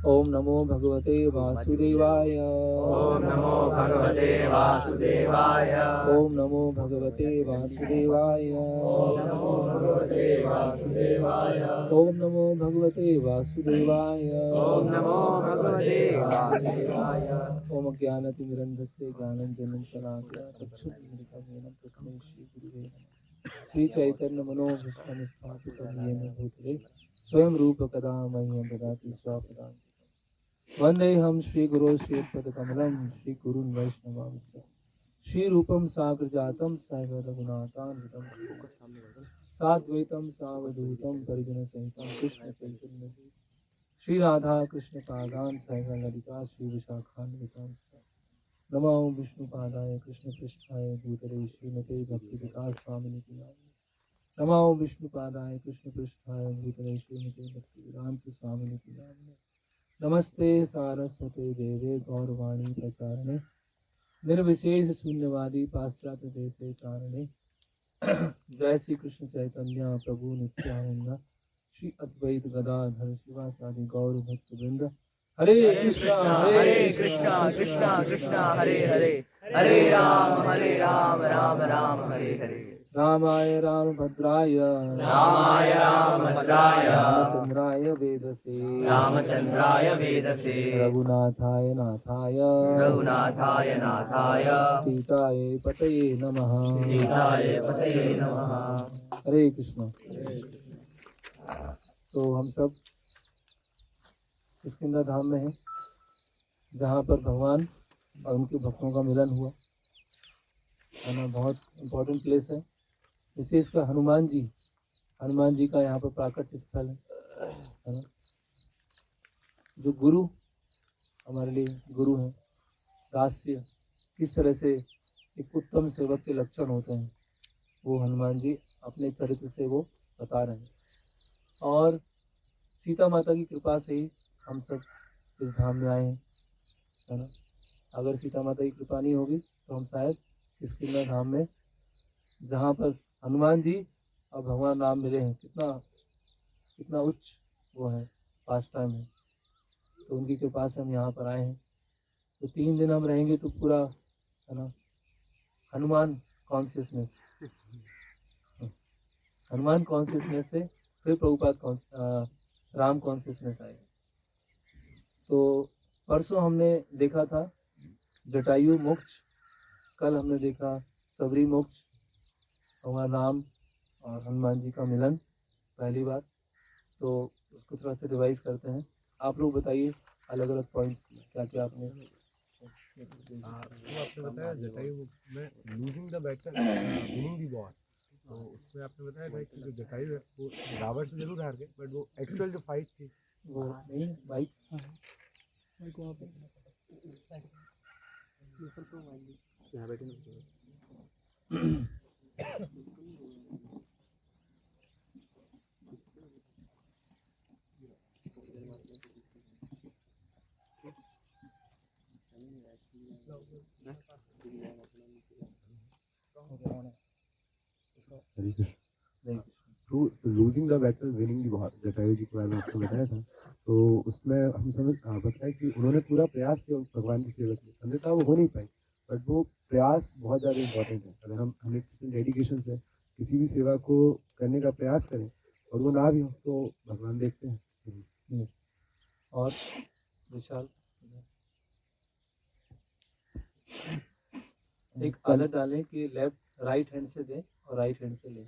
ओम नमो भगवते वासुदेवाय। ओम नमो भगवते वासुदेवाय। ओम नमो भगवते वासुदेवाय। ओम नमो भगवते वासुदेवाय। ओम नमो भगवते वासुदेवाय। ओम नमो भगवते वासुदेवाय। ओम ज्ञानतिमिरन्धस्य ज्ञानञ्जनं शलाकया चक्षुरुन्मिलितं तस्मै श्रीगुरुवे नमः। श्रीचैतन्यमनोभीष्टं स्थापितं येन भूतले स्वयं रूप कदा मह्यं ददाति स्वपदान्तिकम्। वन्देऽहं श्रीगुरो श्रीयुतपदकमलं श्रीगुरुन् वैष्णवांश्च श्रीरूपं साग्रजातं सहगणरघुनाथान्वितं साद्वैतं सावधूतं परिजनसहितं कृष्णचैतन्यं श्रीराधा कृष्णपादान् सहगणललिता श्रीविशाखान्वितांश्च नमो विष्णुपादाय कृष्णपृष्ठाय भूतले श्रीमते भक्तिविकास स्वामिनिति नामिने। नमो विष्णुपादाय कृष्णपृष्ठाय भूतले श्रीमते भक्तिवेदान्त स्वामिनिति नामिने। नमस्ते सारस्वते देवे गौरवाणी प्रचारणे निर्विशेष शून्यवादी पाश्चात्य देशे तारणे। जय श्री कृष्ण चैतन्य प्रभु नित्यानंद श्री अद्वैत गदाधर शिवासादि गौर भक्त वृंद। हरे कृष्णा कृष्णा कृष्णा हरे हरे, हरे राम राम राम हरे हरे। रामाय रामभद्राय रामाय रामभद्राय रामचंद्राय वेदसे रामचंद्राय वेदसे रघुनाथाय नाथाय रघुनाथाय नाथाय सीताये पतये नमः। सीताय पतये नमः। हरे कृष्णा। तो हम सब किष्किंधा धाम में हैं, जहाँ पर भगवान और उनके भक्तों का मिलन हुआ है ना। बहुत इम्पोर्टेंट प्लेस है। विशेषकर हनुमान जी का यहाँ पर प्राकट्य स्थल है ना। जो गुरु हमारे लिए गुरु हैं, दास्य किस तरह से एक उत्तम सेवक के लक्षण होते हैं, वो हनुमान जी अपने चरित्र से वो बता रहे हैं। और सीता माता की कृपा से ही हम सब इस धाम में आए हैं, है ना। अगर सीता माता की कृपा नहीं होगी तो हम शायद किष्किंधा धाम में, जहाँ पर हनुमान जी और भगवान राम मिले हैं, कितना उच्च वो है, पास टाइम है, तो उनकी कृपा से हम यहाँ पर आए हैं। तो 3 दिन हम रहेंगे तो पूरा, है ना, हनुमान कॉन्शियसनेस से फिर प्रभुपाद राम कॉन्शियसनेस आएगा। तो परसों हमने देखा था जटायु मोक्ष, कल हमने देखा सबरी मोक्ष, भगवान राम और हनुमान जी का मिलन पहली बार। तो उसको थोड़ा सा रिवाइज करते हैं। आप लोग बताइए अलग अलग पॉइंट्स क्या क्या आपने आपने बताया जटायु में losing the battle winning the war. तो उसमें आपने बताया था कि जो जटायु है वो रावण से जरूर हार गए, बट वो एक्चुअल जो फाइट थी वो नहीं बाइक वहाँ पे यहाँ बैठे तो losing the battle winning the war Jatayu ji के बारे में आपको बताया था। तो उसमें हम समझ बताया कि उन्होंने पूरा प्रयास किया भगवान की सेवा की, अन्यथा वो हो नहीं पाई। बट वो प्रयास बहुत ज़्यादा इम्पोर्टेंट है। अगर हम 100% डेडिकेशन से किसी भी सेवा को करने का प्रयास करें और वो ना भी हो तो भगवान देखते हैं। और विशाल एक आदत डालें कि लेफ्ट राइट हैंड से दें और राइट हैंड से लें।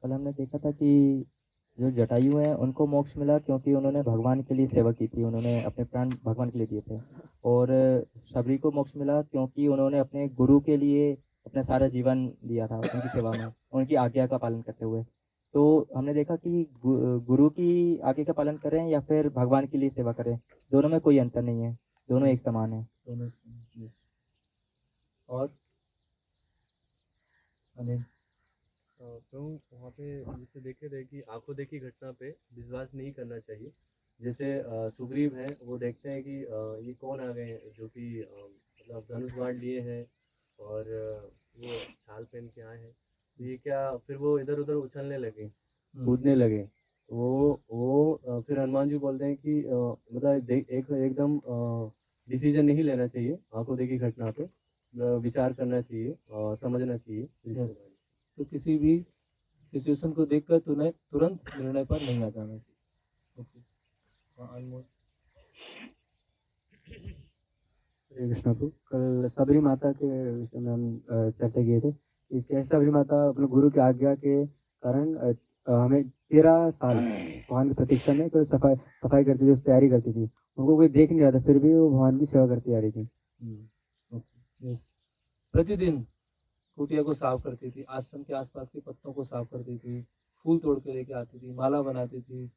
कल हमने देखा था कि जो जटायु हैं उनको मोक्ष मिला क्योंकि उन्होंने भगवान के लिए सेवा की थी, उन्होंने अपने प्राण भगवान के लिए दिए थे। और शबरी को मोक्ष मिला क्योंकि उन्होंने अपने गुरु के लिए अपना सारा जीवन दिया था उनकी सेवा में, उनकी आज्ञा का पालन करते हुए। तो हमने देखा कि गुरु की आज्ञा का पालन करें या फिर भगवान के लिए सेवा करें, दोनों में कोई अंतर नहीं है, दोनों एक समान है। दोनों एक समान। यस। और अनिल तो वहाँ पे जैसे देखे थे कि आंखों देखी घटना पे विश्वास नहीं करना चाहिए। जैसे सुग्रीव है, वो देखते हैं कि ये कौन आ गए हैं जो कि मतलब धनुष बाण लिए हैं और वो छाल पहन के आए हैं, तो ये क्या, फिर वो इधर उधर उछलने लगे, कूदने लगे। वो फिर हनुमान जी बोलते हैं कि मतलब एकदम डिसीजन नहीं लेना चाहिए आंखों देखी घटना पे, विचार करना चाहिए और समझना चाहिए इसके यस, बारे में। तो किसी भी सिचुएशन को देखकर तुरंत तुरंत निर्णय पर नहीं आ जाना चाहिए। ओके, हाँ, अनमोल। हरे कृष्णा प्रभु, कल सबरी माता के विषय में हम चर्चा किए थे। इसके सबरी माता अपने गुरु की आज्ञा के कारण हमें 13 साल भगवान की प्रतीक्षा में कोई सफाई सफाई करती थी, उस तैयारी करती थी। उनको कोई देख नहीं रहा था, फिर भी वो भगवान की सेवा करती आ रही थी। ओके, यस, प्रतिदिन कुटिया को साफ करती थी, आश्रम के आसपास के पत्तों को साफ करती थी, फूल तोड़ के लेके आती थी, माला बनाती थी,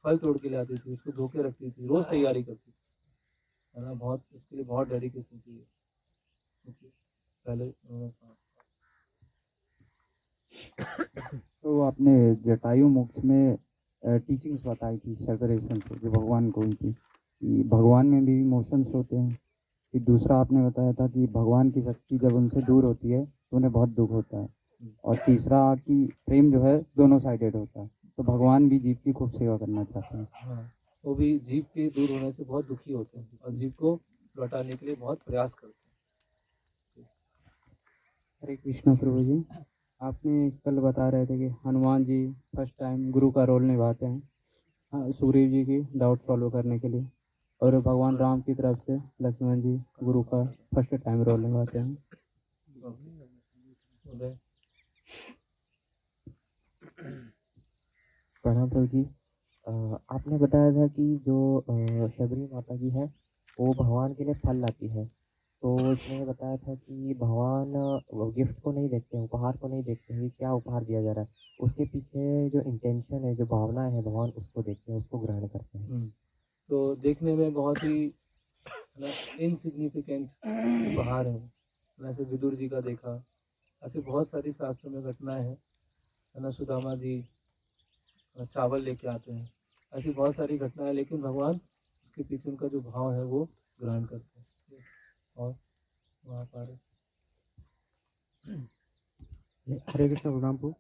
फल तोड़ के ले आती थी, उसको धो के रखती थी, रोज तैयारी करती थी, है ना। बहुत इसके लिए बहुत डेडिकेशन चाहिए। ओके, पहले उन्होंने कहा। तो आपने जटायु मोक्ष में टीचिंग्स बताई थी सेपरेशन से, जो भगवान को हुई थी कि भगवान में भी इमोशंस होते हैं। फिर दूसरा आपने बताया था कि भगवान की शक्ति जब उनसे दूर होती है तो उन्हें बहुत दुख होता है। और तीसरा कि प्रेम जो है दोनों साइडेड होता है, तो भगवान भी जीव की खूब सेवा करना चाहते हैं। हाँ, वो भी जीव के दूर होने से बहुत दुखी होते हैं और जीव को लौटाने के लिए बहुत प्रयास करते हैं। हरे कृष्णा प्रभु जी, आपने कल बता रहे थे कि हनुमान जी फर्स्ट टाइम गुरु का रोल निभाते हैं, हाँ, सुग्रीव जी की डाउट सॉल्व करने के लिए, और भगवान राम की तरफ से लक्ष्मण जी गुरु का फर्स्ट टाइम रोल निभाते हैं। उदय। प्रणाम प्रभु जी। आपने बताया था कि जो शबरी माता जी है वो भगवान के लिए फल लाती है, तो इसमें बताया था कि भगवान गिफ्ट को नहीं देखते हैं, उपहार को नहीं देखते हैं कि क्या उपहार दिया जा रहा है, उसके पीछे जो इंटेंशन है, जो भावना है, भगवान उसको देखते हैं, उसको ग्रहण करते हैं। तो देखने में बहुत ही इनसिग्निफिकेंट उपहार है, वैसे विदुर जी का देखा, ऐसे बहुत सारी शास्त्रों में घटनाएं हैं, है ना। सुदामा जी चावल लेके आते हैं, ऐसी बहुत सारी घटनाएं, लेकिन भगवान उसके पीछे उनका जो भाव है वो ग्रहण करते हैं। और वहाँ पारस। हरे कृष्ण प्रणाम प्रभु।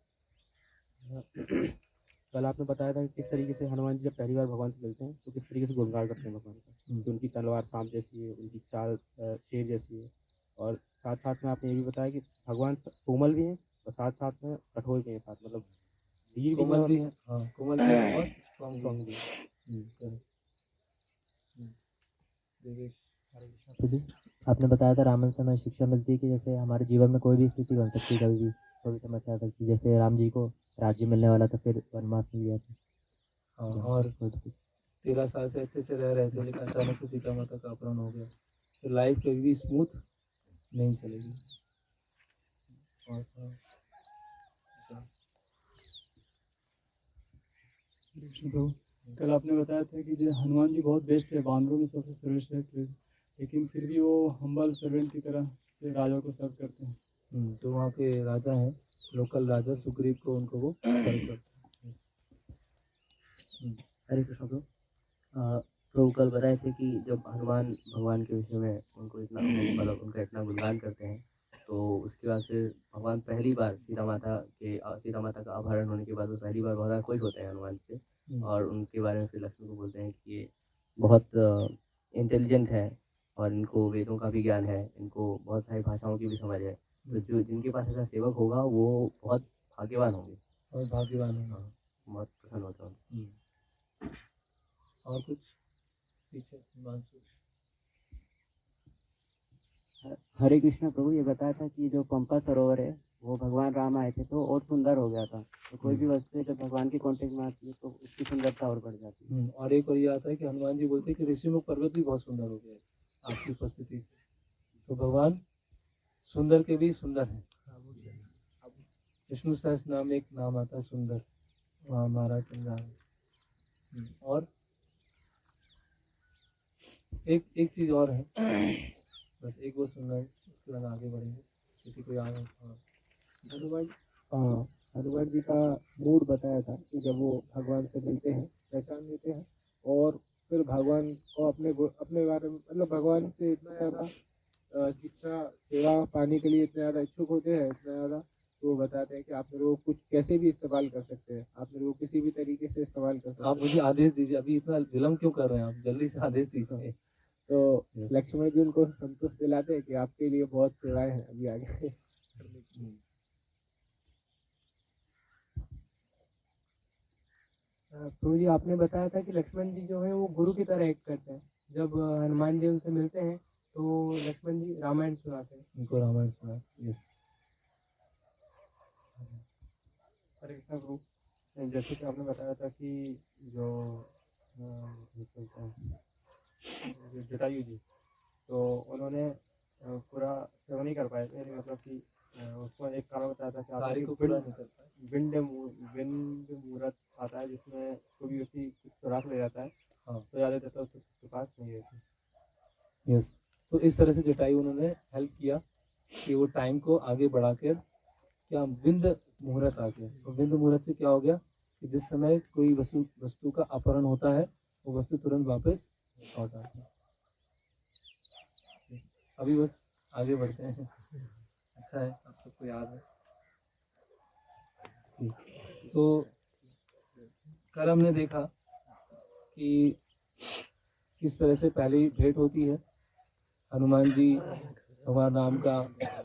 कल आपने बताया था कि किस तरीके से हनुमान जी जब पहली बार भगवान से मिलते हैं तो किस तरीके से गुणगान करते हैं भगवान का, कि उनकी तलवार सांप जैसी है, उनकी चाल शेर जैसी है, और साथ साथ में आपने ये भी बताया कि भगवान कोमल भी हैं और साथ साथ में कठोर भी हैं, साथ मतलब वीर भी हैं कोमल और भी है, हाँ, कोमल भी है और स्ट्रॉन्ग स्ट्रॉन्ग भी भी हैं। है। देवेश। तो जी, आपने बताया था रावण से हमें शिक्षा मिलती है कि जैसे हमारे जीवन में कोई भी स्थिति बन सकती है, कभी भी कोई समस्या आ सकती है। जैसे राम जी को राज्य मिलने वाला था, फिर वनवास मिल गया था। हाँ, और 13 साल से अच्छे से रह रहे थे, लेकिन अचानक से सीता माता का अपहरण हो गया, तो लाइफ कभी भी स्मूथ नहीं चलेगी। और कृष्ण प्रभु, कल आपने बताया था कि जो हनुमान जी बहुत बेस्ट है, बानरों में सबसे सर्वश्रेष्ठ है, लेकिन फिर भी वो हम्बल सर्वेंट की तरह से राजा को सर्व करते हैं। जो वहाँ के राजा हैं, लोकल राजा सुग्रीव को, उनको वो सर्व करते हैं। हरे कृष्ण प्रभु। प्रभु कल बताए थे कि जब हनुमान भगवान के विषय में उनको इतना मतलब उनका इतना गुणगान करते हैं, तो उसके बाद फिर भगवान पहली बार सीता माता का अपहरण होने के बाद वो पहली बार बहुत खुश होते हैं हनुमान से, और उनके बारे में फिर लक्ष्मण को बोलते हैं कि ये बहुत इंटेलिजेंट है और इनको वेदों का भी ज्ञान है, इनको बहुत सारी भाषाओं की भी समझ है, तो जो जिनके पास ऐसा सेवक होगा वो बहुत भाग्यवान होंगे। और भाग्यवान है। हाँ, बहुत प्रसन्न होता हूँ। और कुछ पीछे हिमांशु। हरे कृष्ण प्रभु, ये बताया था कि जो पंपा सरोवर है वो भगवान राम आए थे तो और सुंदर हो गया था, तो कोई भी वस्तु जब भगवान के कॉन्टेक्ट में आती है तो उसकी सुंदरता और बढ़ जाती है। और एक और ये आता है कि हनुमान जी बोलते हैं कि ऋषिमुख पर्वत भी बहुत सुंदर हो गया है आपकी उपस्थिति से, तो भगवान सुंदर के भी सुंदर हैं। विष्णु सहस्त्र नाम एक नाम आता है सुंदर, वहाँ महाराज समझा रहे। और एक चीज और है, बस एक वो सुनना है, उसके बाद आगे बढ़ेंगे। किसी को याद है? हनुमान जी का मूड बताया था कि जब वो भगवान से मिलते हैं, पहचान लेते हैं, और फिर भगवान को अपने बारे में, मतलब भगवान से इतना ज़्यादा इच्छा सेवा पाने के लिए इतने ज़्यादा इच्छुक होते हैं, इतना ज़्यादा, तो बताया बताते हैं कि आप मेरे को कुछ कैसे भी इस्तेमाल कर सकते हैं, आप मेरे को किसी भी तरीके से इस्तेमाल कर सकते आप हैं। मुझे आदेश दीजिए, अभी इतना विलम्ब क्यों कर रहे हैं आप, जल्दी से आदेश दीजिए। तो Yes. लक्ष्मण जी उनको संतुष्ट दिलाते हैं कि आपके लिए बहुत सेवाएं हैं अभी आगे। प्रभु जी, आपने बताया था कि लक्ष्मण जी जो है वो गुरु की तरह एक्ट करते हैं। जब हनुमान जी उनसे मिलते हैं तो लक्ष्मण जी रामायण सुनाते हैं। उनको रामायण सुना। यस। हरे कृष्णा प्रभु, जैसे कि आपने बताया था कि जो ये चलता है, जो जटायु जी, तो उन्होंने पूरा सेवा नहीं कर पाए थे, मतलब कि उसको एक कारण बताया था कि कार्य आपने को कि पूरा नहीं कर पाए। विंड मुहूर्त आता है जिसमें कोई भी व्यक्ति कुछ सुराख ले जाता है, हाँ। तो याद देता उसके पास नहीं रहती। यस। तो इस तरह से जटायु उन्होंने हेल्प किया कि वो टाइम को आगे बढ़ाकर क्या विंद मुहूर्त आ गया। तो विंद मुहूर्त से क्या हो गया कि जिस समय कोई वस्तु का अपहरण होता है वो वस्तु तुरंत वापस लौट आती है। अभी बस आगे बढ़ते हैं। अच्छा है, आप सबको याद है। ठीक। तो कल हमने देखा कि किस तरह से पहली भेंट होती है हनुमान जी भगवान राम का,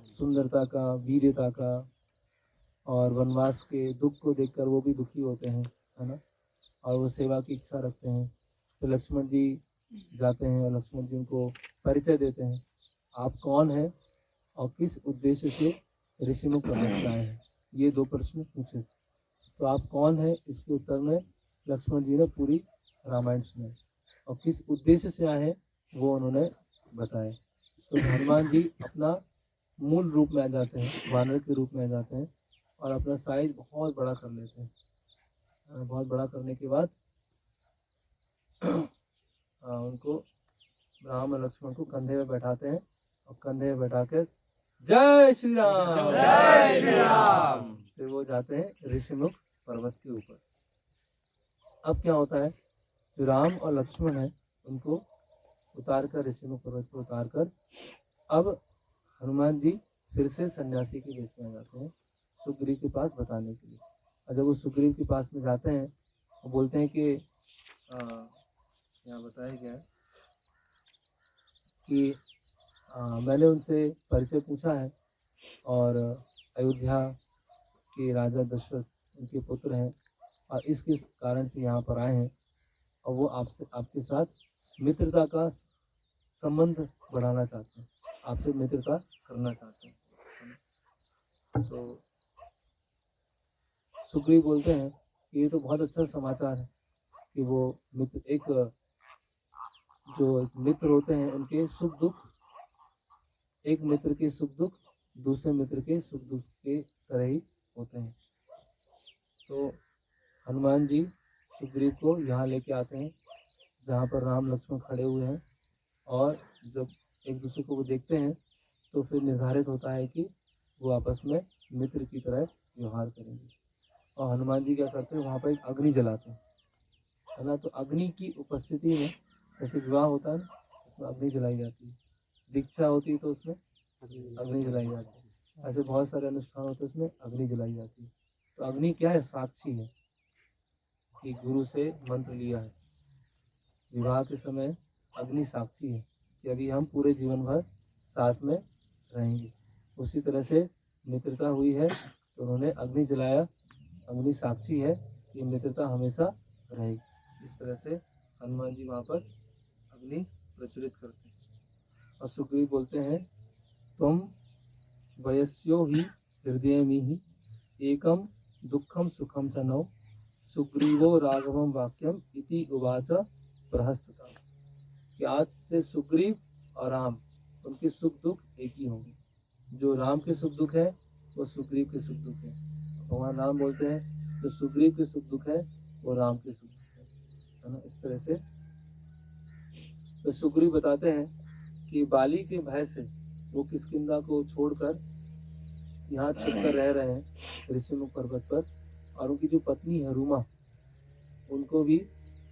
सुंदरता का, वीरता का, और वनवास के दुख को देखकर वो भी दुखी होते हैं, है ना, और वो सेवा की इच्छा रखते हैं। तो लक्ष्मण जी जाते हैं और लक्ष्मण जी उनको परिचय देते हैं, आप कौन हैं और किस उद्देश्य से ऋषिमुख पर्वत पर आए हैं। ये दो प्रश्न पूछे। तो आप कौन हैं, इसके उत्तर में लक्ष्मण जी ने पूरी रामायण सुनाई, और किस उद्देश्य से आए हैं वो उन्होंने बताया। तो हनुमान जी अपना मूल रूप में आ जाते हैं, वानर के रूप में आ जाते हैं, और अपना साइज बहुत बड़ा कर लेते हैं। बहुत बड़ा करने के बाद उनको राम और लक्ष्मण को कंधे में बैठाते हैं, और कंधे में बैठाकर जय श्री राम, जय श्री राम। फिर वो जाते हैं ऋषिमुख पर्वत के ऊपर। अब क्या होता है, जो राम और लक्ष्मण है उनको उतार कर ऋषिमुख पर्वत पर उतार कर अब हनुमान जी फिर से सन्यासी के वेश में आ जाते हैं सुग्रीव के पास बताने के लिए। और जब वो सुग्रीव के पास में जाते हैं वो बोलते हैं कि यहाँ बताया गया है कि मैंने उनसे परिचय पूछा है, और अयोध्या के राजा दशरथ उनके पुत्र हैं, और इस कारण से यहाँ पर आए हैं, और वो आपसे आपके साथ मित्रता का संबंध बढ़ाना चाहते हैं, आपसे मित्रता करना चाहते हैं। तो सुग्रीव बोलते हैं कि ये तो बहुत अच्छा समाचार है कि वो मित्र जो एक मित्र होते हैं उनके सुख दुख, एक मित्र के सुख दुख दूसरे मित्र के सुख दुख के तरह ही होते हैं। तो हनुमान जी सुग्रीव को यहाँ लेके आते हैं जहाँ पर राम लक्ष्मण खड़े हुए हैं, और जब एक दूसरे को वो देखते हैं तो फिर निर्धारित होता है कि वो आपस में मित्र की तरह व्यवहार करेंगे। और हनुमान जी क्या करते हैं, वहाँ पर एक अग्नि जलाते हैं, है ना। तो अग्नि की उपस्थिति में, जैसे विवाह होता है ना उसमें अग्नि जलाई जाती है, दीक्षा होती है तो उसमें अग्नि जलाई जाती है, ऐसे बहुत सारे अनुष्ठान होते हैं उसमें अग्नि जलाई जाती है। तो अग्नि क्या है, साक्षी है कि गुरु से मंत्र लिया है। विवाह के समय अग्नि साक्षी है कि अभी हम पूरे जीवन भर साथ में रहेंगे। उसी तरह से मित्रता हुई है तो उन्होंने अग्नि जलाया, अग्नि साक्षी है कि मित्रता हमेशा रहेगी। इस तरह से हनुमान जी वहाँ पर अग्नि प्रज्वलित करते हैं। और सुग्रीव बोलते हैं, तुम वयस्यो ही हृदय में ही एकम दुखम सुखम च नौ सुग्रीवो राघवम वाक्यम इति उवाच प्रहस्तता। कि आज से सुग्रीव और राम उनके सुख दुख एक ही होंगे। जो राम के सुख दुख है वो सुग्रीव के सुख दुख है। भगवान राम बोलते हैं जो सुग्रीव के सुख दुख है वो राम के सुख दुख है ना। इस तरह से तो सुग्रीव बताते हैं कि बाली के भय से वो किष्किंधा को छोड़कर यहाँ छिपकर रह रहे हैं ऋषिमुख पर्वत पर, और उनकी जो पत्नी है रूमा उनको भी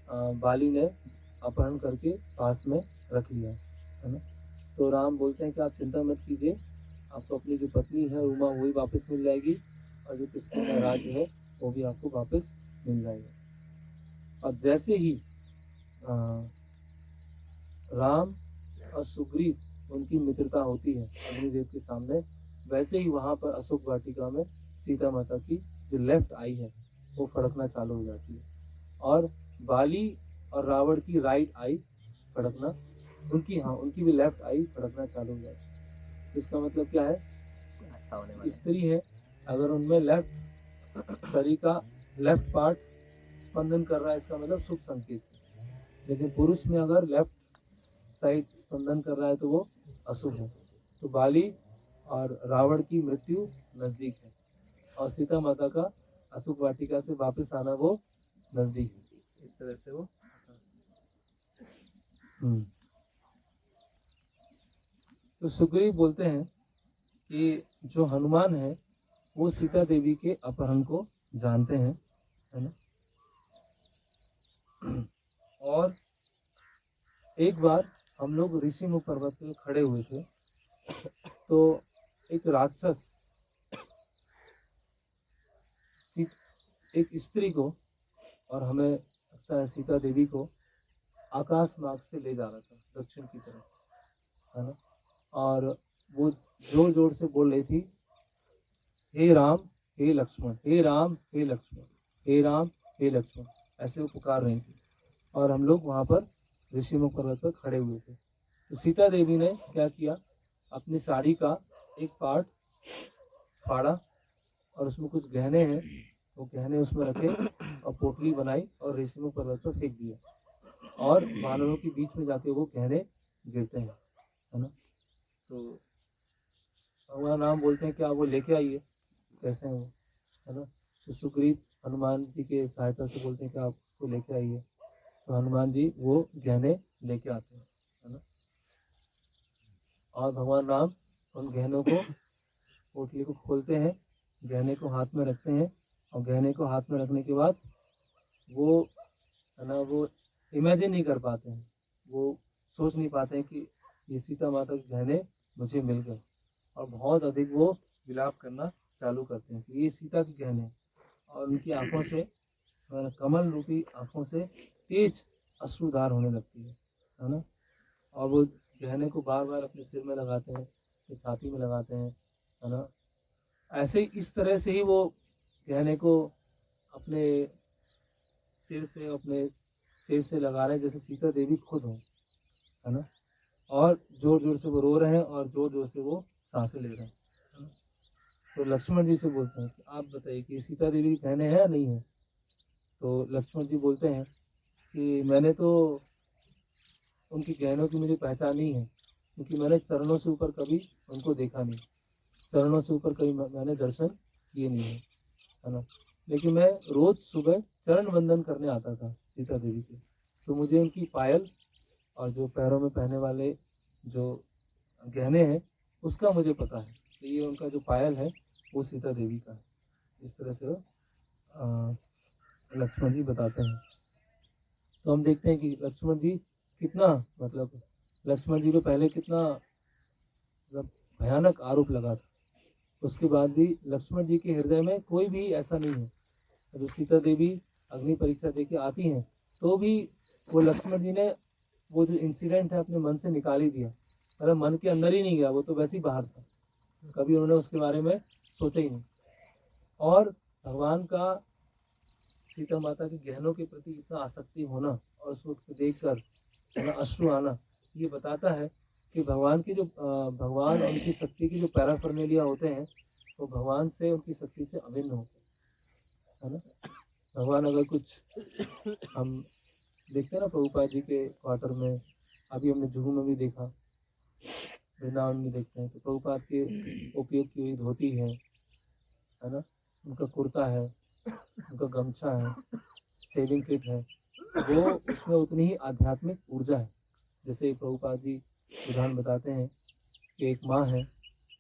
बाली ने अपहरण करके पास में रख लिया है ना। तो राम बोलते हैं कि आप चिंता मत कीजिए, आपको अपनी जो पत्नी है रूमा वही वापस मिल जाएगी, और जो किसका राज्य है वो भी आपको वापस मिल जाएगा। और जैसे ही राम और सुग्रीव उनकी मित्रता होती है अग्निदेव के सामने, वैसे ही वहां पर अशोक वाटिका में सीता माता की जो लेफ्ट आई है वो फड़कना चालू हो जाती है, और बाली और रावण की राइट आई फड़कना, उनकी भी लेफ्ट आई फड़कना चालू हो जाती है। तो इसका मतलब क्या है, अच्छा होने वाला है। स्त्री है अगर उनमें लेफ्ट शरीर का लेफ्ट पार्ट स्पंदन कर रहा है, इसका मतलब शुभ संकेत है। लेकिन पुरुष में अगर लेफ्ट साइड स्पंदन कर रहा है तो वो अशुभ है। तो बाली और रावण की मृत्यु नजदीक है और सीता माता का अशोक वाटिका से वापस आना वो नजदीक है। इस तरह से वो तो सुग्रीव बोलते हैं कि जो हनुमान है वो सीता देवी के अपहरण को जानते हैं, है ना। और एक बार हम लोग ऋषिमुख पर्वत पे खड़े हुए थे तो एक राक्षस एक स्त्री को और हमें लगता है सीता देवी को आकाश मार्ग से ले जा रहा था दक्षिण की तरफ, है ना। और वो जोर जोर से बोल रही थी, हे राम हे लक्ष्मण, हे राम हे लक्ष्मण, हे राम हे लक्ष्मण, ऐसे वो पुकार रही थी। और हम लोग वहाँ पर ऋषिमुख पर्वत पर खड़े हुए थे। तो सीता देवी ने क्या किया, अपनी साड़ी का एक पार्ट फाड़ा और उसमें कुछ गहने हैं, वो गहने उसमें रखे और पोटली बनाई और ऋषिमुख पर्वत पर फेंक दिया, और वानरों के बीच में जाके वो गहने गिरते हैं, है ना। तो भगवान राम बोलते हैं कि आप वो लेके आइए, कैसे हैं वो, है ना। तो सुग्रीव हनुमान जी के सहायता से बोलते हैं कि आप उसको लेके आइए। तो हनुमान जी वो गहने लेके आते हैं, है ना। और भगवान राम उन गहनों को, पोटली को खोलते हैं, गहने को हाथ में रखते हैं, और गहने को हाथ में रखने के बाद वो, है ना, वो इमेजिन नहीं कर पाते हैं, वो सोच नहीं पाते हैं कि ये सीता माता के गहने मुझे मिल गए, और बहुत अधिक वो विलाप करना चालू करते हैं कि ये सीता के गहने। और उनकी आंखों से, कमल रूपी आंखों से तेज अश्रुधार होने लगती है ना। और वो गहने को बार बार अपने सिर में लगाते हैं, अपनी छाती में लगाते हैं, है ना। ऐसे इस तरह से ही वो गहने को अपने सिर से, अपने चेस्ट से लगा रहे हैं जैसे सीता देवी खुद हो, है ना। और जोर जोर से वो रो रहे हैं और जोर जोर से वो सांसें ले रहे हैं, है ना? तो लक्ष्मण जी से बोलते हैं कि आप बताइए कि सीता देवी के गहने हैं या नहीं है। तो लक्ष्मण जी बोलते हैं कि मैंने तो उनकी गहनों की मुझे पहचान नहीं है, क्योंकि मैंने चरणों से ऊपर कभी उनको देखा नहीं, चरणों से ऊपर कभी मैंने दर्शन किए नहीं है ना। लेकिन मैं रोज सुबह चरण वंदन करने आता था सीता देवी के, तो मुझे उनकी पायल और जो पैरों में पहनने वाले जो गहने हैं उसका मुझे पता है, तो ये उनका जो पायल है वो सीता देवी का है। इस तरह से लक्ष्मण जी बताते हैं। तो हम देखते हैं कि लक्ष्मण जी कितना, मतलब लक्ष्मण जी को पहले कितना मतलब भयानक आरोप लगा था, उसके बाद भी लक्ष्मण जी के हृदय में कोई भी ऐसा नहीं है। जब सीता देवी अग्नि परीक्षा दे के आती हैं तो भी वो लक्ष्मण जी ने वो जो इंसिडेंट है अपने मन से निकाल ही दिया, मतलब मन के अंदर ही नहीं गया, वो तो वैसे ही बाहर था, कभी उन्होंने उसके बारे में सोचा ही नहीं। और भगवान का सीता माता के गहनों के प्रति इतना आसक्ति होना और उसको देखकर अश्रु आना, ये बताता है कि भगवान की जो भगवान और उनकी शक्ति की जो पैराफर्नेलिया होते हैं वो भगवान से, उनकी शक्ति से अभिन्न होते हैं, है ना। भगवान अगर कुछ हम देखते हैं ना प्रभुपाद जी के क्वार्टर में, अभी हमने जुहू में भी देखा, वृंदावन में देखते हैं, तो प्रभुपाद के उपयोग की हुई धोती है ना, उनका कुर्ता है, उनका गमछा है, सेविंग किट है, वो उसमें उतनी ही आध्यात्मिक ऊर्जा है। जैसे प्रभुपाद जी उदाहरण बताते हैं कि एक माँ है,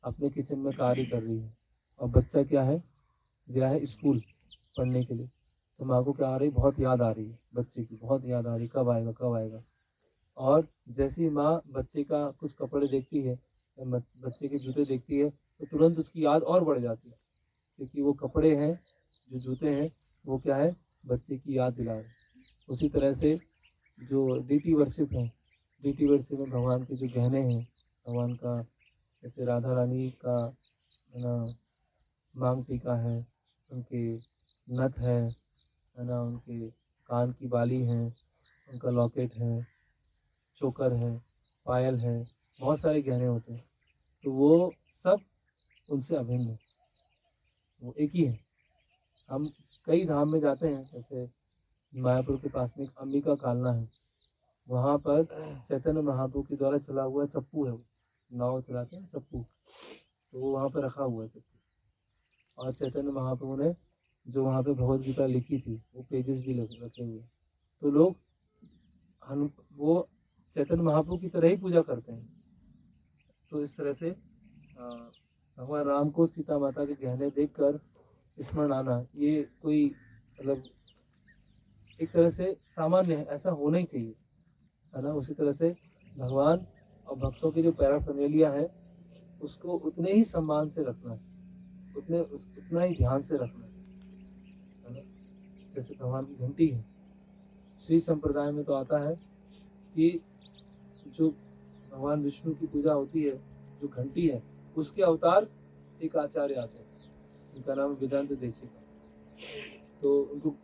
अपने किचन में कार्य कर रही है और बच्चा क्या है, गया है स्कूल पढ़ने के लिए, तो माँ को क्या आ रही, बहुत याद आ रही है, बच्चे की बहुत याद आ रही, कब आएगा कब आएगा। और जैसे ही माँ बच्चे का कुछ कपड़े देखती है, बच्चे के जूते देखती है, तो तुरंत उसकी याद और बढ़ जाती है, क्योंकि वो कपड़े हैं, जो जूते हैं, वो क्या है, बच्चे की याद दिला रहे हैं। उसी तरह से जो डीटी वर्शिप है, डीटी वर्शिप में भगवान के जो गहने हैं, भगवान का जैसे राधा रानी का है ना मांग टीका है, उनके नथ है ना, उनके कान की बाली है, उनका लॉकेट है, चोकर है, पायल है, बहुत सारे गहने होते हैं। तो वो सब उनसे अभिन्न है, वो एक ही है। हम कई धाम में जाते हैं, जैसे मायापुर के पास में एक अंबिका कालना है, वहाँ पर चैतन्य महाप्रभु के द्वारा चला हुआ चप्पू है, वो नाव चलाते हैं चप्पू, तो वो वहाँ पर रखा हुआ है चप्पू। और चैतन्य महाप्रभु ने जो वहाँ पे भगवद गीता लिखी थी, वो पेजेस भी रखे हुए हैं। तो लोग वो चैतन्य महाप्रभु की तरह ही पूजा करते हैं। तो इस तरह से भगवान राम को सीता माता के गहने देखकर स्मरण आना, ये कोई मतलब एक तरह से सामान्य है, ऐसा होना ही चाहिए, है ना। उसी तरह से भगवान और भक्तों की जो पैराफर्नेलिया है, उसको उतने ही सम्मान से रखना है, उतना ही ध्यान से रखना है ना। जैसे भगवान की घंटी है, श्री संप्रदाय में तो आता है कि जो भगवान विष्णु की पूजा होती है, जो घंटी है, उसके अवतार एक आचार्य आते हैं, उनका नाम वेदांत देशिका। तो उनको,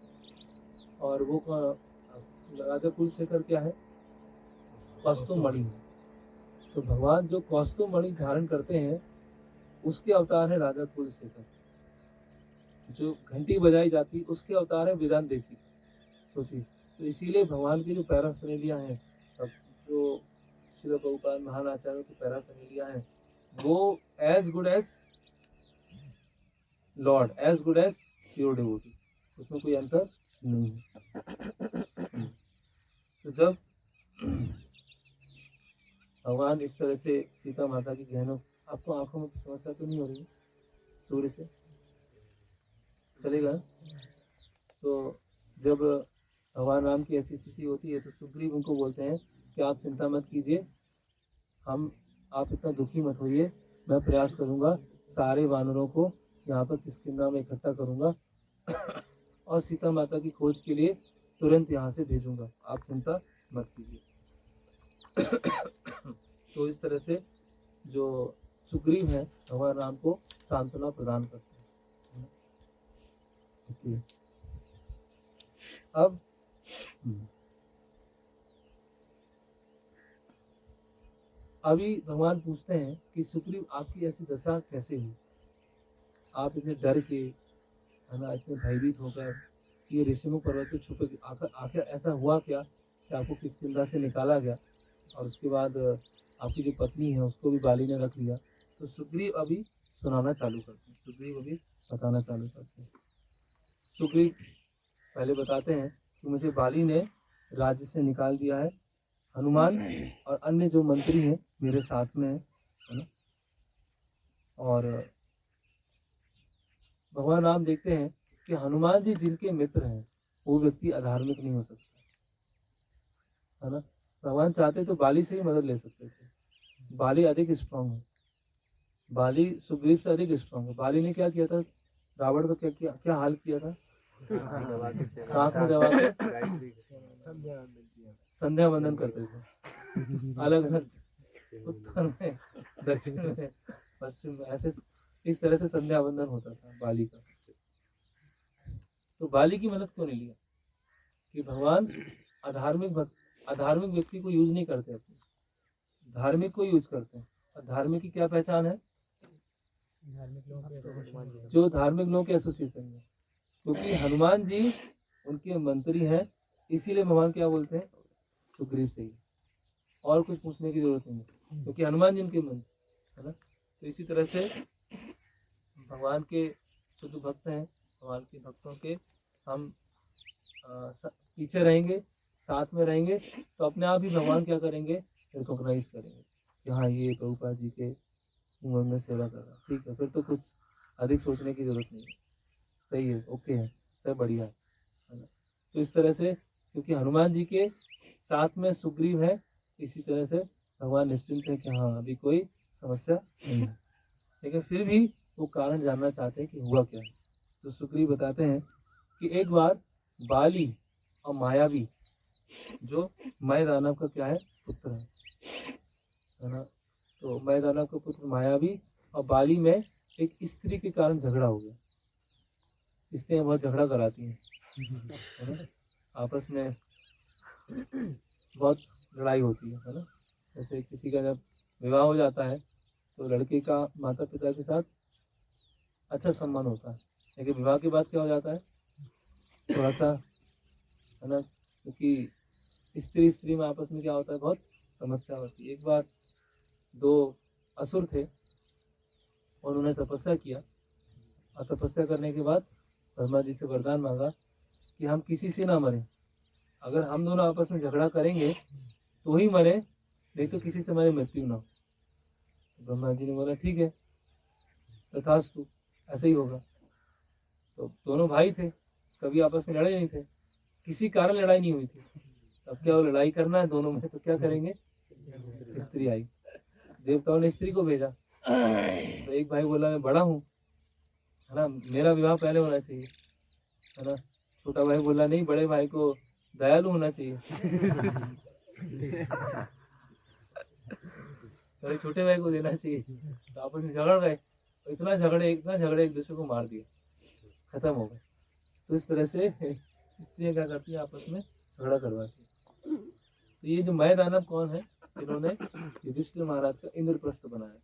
और वो राजा कुलशेखर क्या है, कौस्तुभमणि है। तो भगवान जो कौस्तुभमणि धारण करते हैं, उसके अवतार है राजा कुलशेखर। जो घंटी बजाई जाती, उसके अवतार है वेदांत देशिका। सोचिए, तो इसीलिए भगवान की जो पैराफर्नेलिया है, जो श्रील प्रभुपाद महान आचार्यों की पैराफर्नेलिया है, वो as good as lord, as good as pure devotee, उसमें कोई अंतर नहीं है। तो जब भगवान इस तरह से सीता माता की गहनों, आपको आंखों में समस्या तो नहीं हो रही सूर्य से चलेगा। तो जब भगवान राम की ऐसी स्थिति होती है, तो सुग्रीव उनको बोलते हैं कि आप चिंता मत कीजिए, आप इतना दुखी मत होइए, मैं प्रयास करूंगा सारे वानरों को यहाँ पर किष्किंधा में इकट्ठा करूंगा और सीता माता की खोज के लिए तुरंत यहाँ से भेजूंगा, आप चिंता मत कीजिए। तो इस तरह से जो सुग्रीव है, भगवान राम को सांत्वना प्रदान करते हैं। अब अभी भगवान पूछते हैं कि सुग्रीव, आपकी ऐसी दशा कैसे हुई, आप इतने डर के, है ना, इतने भयभीत होकर ये ऋषिमुख पर्वत पे छुपे, आखिर ऐसा हुआ क्या कि आपको किष्किंधा से निकाला गया, और उसके बाद आपकी जो पत्नी है उसको भी बाली ने रख लिया। तो सुग्रीव अभी सुनाना चालू करते हैं, सुग्रीव अभी बताना चालू करते हैं। सुग्रीव पहले बताते हैं कि मुझे बाली ने राज्य से निकाल दिया है, हनुमान और अन्य जो मंत्री हैं मेरे साथ में है ना। और भगवान राम देखते हैं कि हनुमान जी जिनके मित्र हैं, वो व्यक्ति अधार्मिक नहीं हो सकता, है ना। भगवान चाहते तो बाली से ही मदद ले सकते थे, बाली अधिक स्ट्रांग है, बाली सुग्रीव से अधिक स्ट्रांग है। बाली ने क्या किया था, रावण का क्या हाल किया था, आँख में दबा के संध्या वंदन करते थे, अलग अलग उत्तर में, दक्षिण में, पश्चिम में, ऐसे इस तरह से संध्या वंदन होता था बाली का। तो बाली की मदद क्यों नहीं लिया, कि भगवान अधार्मिक व्यक्ति को यूज नहीं करते, अपने धार्मिक को यूज करते हैं। और धार्मिक की क्या पहचान है, जो धार्मिक लोगों के एसोसिएशन में, क्योंकि हनुमान जी उनके मंत्री हैं, इसीलिए भगवान क्या बोलते हैं, सुग्रीव से ही, और कुछ पूछने की जरूरत नहीं है, क्योंकि हनुमान जी उनके मंत्री है ना। तो इसी तरह से भगवान के शुद्ध भक्त हैं, भगवान के भक्तों के हम पीछे रहेंगे, साथ में रहेंगे, तो अपने आप ही भगवान क्या करेंगे, रिकॉग्नाइज करेंगे कि हाँ ये प्रभुपाद जी के उम्र में सेवा कर रहा है, ठीक है, फिर तो कुछ अधिक सोचने की जरूरत नहीं है, सही है, ओके है, सब बढ़िया है ना। तो इस तरह से क्योंकि हनुमान जी के साथ में सुग्रीव है, इसी तरह से भगवान निश्चिंत है कि हाँ अभी कोई समस्या नहीं है। लेकिन फिर भी वो कारण जानना चाहते हैं कि हुआ क्या है। तो सुग्रीव बताते हैं कि एक बार बाली और मायावी जो मय दानव का क्या है पुत्र है ना। तो मय दानव का पुत्र मायावी और बाली में एक स्त्री के कारण झगड़ा हो गया। स्त्रियाँ बहुत झगड़ा कराती हैं है ना, आपस में बहुत लड़ाई होती है ना। जैसे किसी का जब विवाह हो जाता है तो लड़के का माता पिता के साथ अच्छा संबंध होता है, लेकिन विवाह के बाद क्या हो जाता है थोड़ा सा है ना, क्योंकि स्त्री स्त्री में आपस में क्या होता है बहुत समस्या होती है। एक बार दो असुर थे, उन्होंने तपस्या किया और तपस्या करने के बाद ब्रह्मा जी से वरदान मांगा कि हम किसी से ना मरें, अगर हम दोनों आपस में झगड़ा करेंगे तो ही मरे, नहीं तो किसी से हमारी मृत्यु ना हो। तो ब्रह्मा जी ने बोला ठीक है तथास्तु, ऐसे ही होगा। तो दोनों भाई थे, कभी आपस में लड़े नहीं थे, किसी कारण लड़ाई नहीं हुई थी। अब क्या वो लड़ाई करना है दोनों में, तो क्या करेंगे, स्त्री आई, देवताओं ने स्त्री को भेजा। तो एक भाई बोला मैं बड़ा हूँ है ना, मेरा विवाह पहले होना चाहिए है ना। छोटा भाई बोला नहीं, बड़े भाई को दयालु होना चाहिए। पहले छोटे भाई को देना चाहिए। तो आपस में झगड़ गए, इतना झगड़े एक दूसरे को मार दिया, खत्म हो गए। तो इस तरह से स्त्रियाँ क्या करती है आपस में झगड़ा करवाती है। तो ये जो मय दानव कौन है, जिन्होंने युधिष्ठिर महाराज का इंद्रप्रस्थ बनाया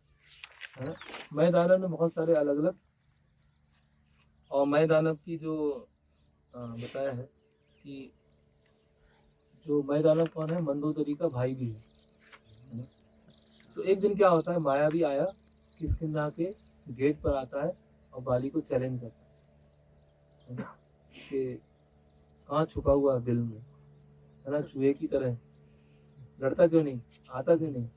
है ना। मय दानव ने बहुत सारे अलग अलग, और मय दानव की जो बताया है कि जो मय दानव कौन है, मंदोदरी का भाई भी है ना। तो एक दिन क्या होता है, मायावी आया किष्किंधा के गेट पर आता है और बाली को चैलेंज करता है ना, कि कहाँ छुपा हुआ है बिल में है ना, चूहे की तरह लड़ता क्यों नहीं, आता क्यों नहीं,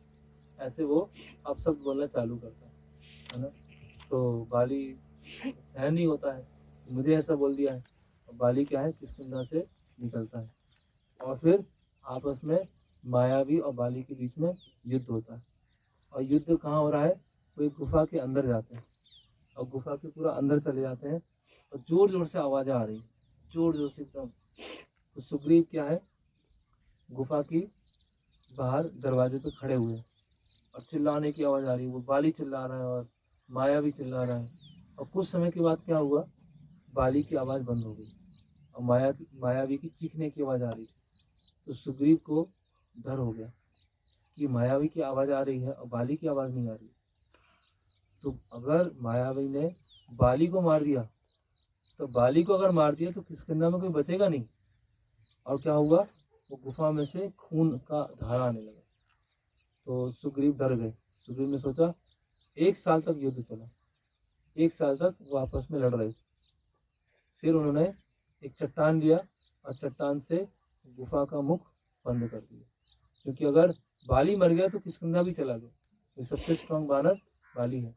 ऐसे वो अपशब्द बोलना चालू करता है ना। तो बाली सहन नहीं होता है, मुझे ऐसा बोल दिया है। और बाली क्या है, किष्किंधा से निकलता है और फिर आपस में मायावी और बाली के बीच में युद्ध होता है। और युद्ध कहाँ हो रहा है, वो एक गुफा के अंदर जाते हैं और गुफा के पूरा अंदर चले जाते हैं और जोर जोर से आवाज़ें आ रही, जोर जोर से एकदम। तो सुग्रीव क्या है, गुफा की बाहर दरवाजे पे खड़े हुए और चिल्लाने की आवाज़ आ रही है, वो बाली चिल्ला रहा है और माया भी चिल्ला रहा है। और कुछ समय के बाद क्या हुआ, बाली की आवाज़ बंद हो गई और मायावी की चीखने की आवाज़ आ रही थी। तो सुग्रीव को डर हो गया कि मायावी की आवाज़ आ रही है और बाली की आवाज़ नहीं आ रही। तो अगर मायावी ने बाली को मार दिया, तो बाली को अगर मार दिया तो किष्किंधा में कोई बचेगा नहीं। और क्या हुआ, वो गुफा में से खून का धारा आने लगा। तो सुग्रीव डर गए। सुग्रीव ने सोचा, 1 साल तक युद्ध चला, 1 साल तक वो आपस में लड़ रहे। फिर उन्होंने एक चट्टान लिया और चट्टान से गुफा का मुख बंद कर दिया, क्योंकि अगर बाली मर गया तो किष्किंधा भी चला गया। तो सबसे स्ट्रॉन्ग बानर बाली है।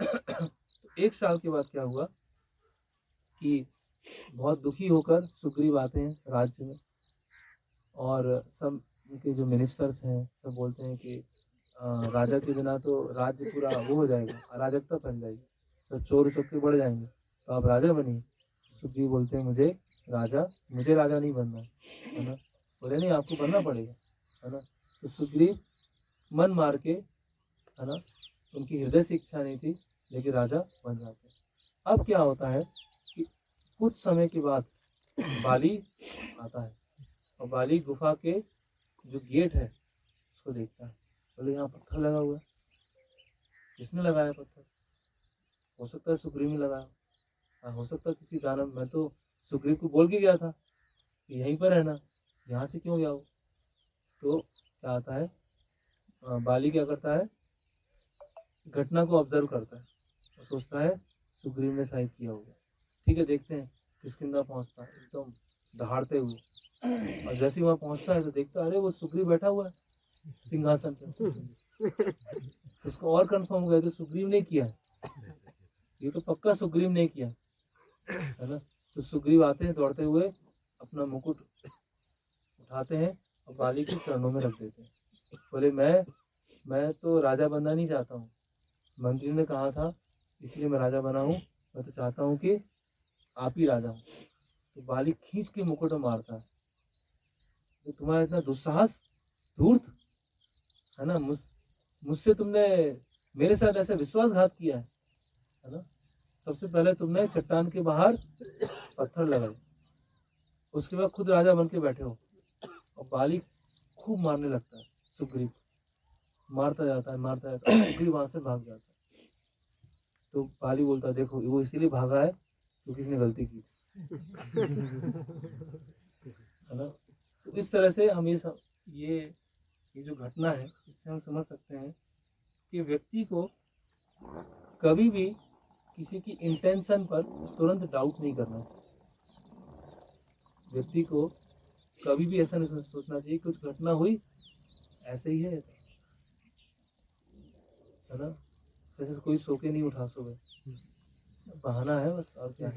तो 1 साल के बाद क्या हुआ कि बहुत दुखी होकर सुग्रीव आते हैं राज्य में, और सब उनके जो मिनिस्टर्स हैं सब बोलते हैं कि राजा के बिना तो राज्य पूरा वो हो जाएगा, अराजकता फैल जाएगी, तो चोर चक्के बढ़ जाएंगे, तो आप राजा बनिए। सुग्रीव बोलते हैं मुझे राजा नहीं बनना है ना। बोले नहीं, आपको बनना पड़ेगा है ना। तो सुग्रीव मन मार के है ना, उनकी हृदय से इच्छा नहीं थी, लेकिन राजा बन जाते। अब क्या होता है कि कुछ समय के बाद बाली आता है और बाली गुफा के जो गेट है उसको देखता है। बोले यहाँ पत्थर लगा हुआ है, किसने लगाया पत्थर, हो सकता है सुग्रीव ने लगाया, हो सकता है किसी दानव, मैं तो सुग्रीव को बोल के गया था कि यहीं पर है ना, यहाँ से क्यों गया हो। तो क्या आता है, बाली क्या करता है, घटना को ऑब्जर्व करता है और सोचता है सुग्रीव ने शायद किया होगा। ठीक है, देखते हैं। किष्किंधा पहुँचता है एकदम दहाड़ते हुए, और जैसे ही वहाँ पहुँचता है तो देखता है अरे वो सुग्रीव बैठा हुआ है सिंहासन पे। उसको और कंफर्म हो गया कि सुग्रीव ने किया है, ये तो पक्का सुग्रीव ने किया है ना। तो सुग्रीव आते हैं दौड़ते हुए, अपना मुकुट उठाते हैं और बाली के चरणों में रख देते हैं। बोले मैं तो राजा बनना नहीं चाहता हूँ, मंत्री ने कहा था इसलिए मैं राजा बना हूँ, मैं तो चाहता हूँ कि आप ही राजा हो। तो बाली खींच के मुकुट मारता है, तो तुम्हारा इतना दुस्साहस, धूर्त, है ना, मुझसे तुमने मेरे साथ ऐसा विश्वासघात किया है ना। सबसे पहले तुमने चट्टान के बाहर पत्थर लगाए, उसके बाद खुद राजा बन के बैठे हो, और बाली खूब मारने लगता है सुग्रीव, मारता जाता है, सुग्रीव वहां से भाग जाता है। तो बाली बोलता है देखो वो इसीलिए भागा है क्योंकि इसने गलती की, है ना। तो इस तरह से हम ये जो घटना है, इससे हम समझ सकते हैं कि व्यक्ति को कभी भी किसी की इंटेंशन पर तुरंत डाउट नहीं करना चाहिए। व्यक्ति को कभी भी ऐसा नहीं सोचना चाहिए कुछ घटना हुई ऐसे ही है ना। जैसे कोई सो के नहीं उठा सोए, बहाना है बस, और क्या।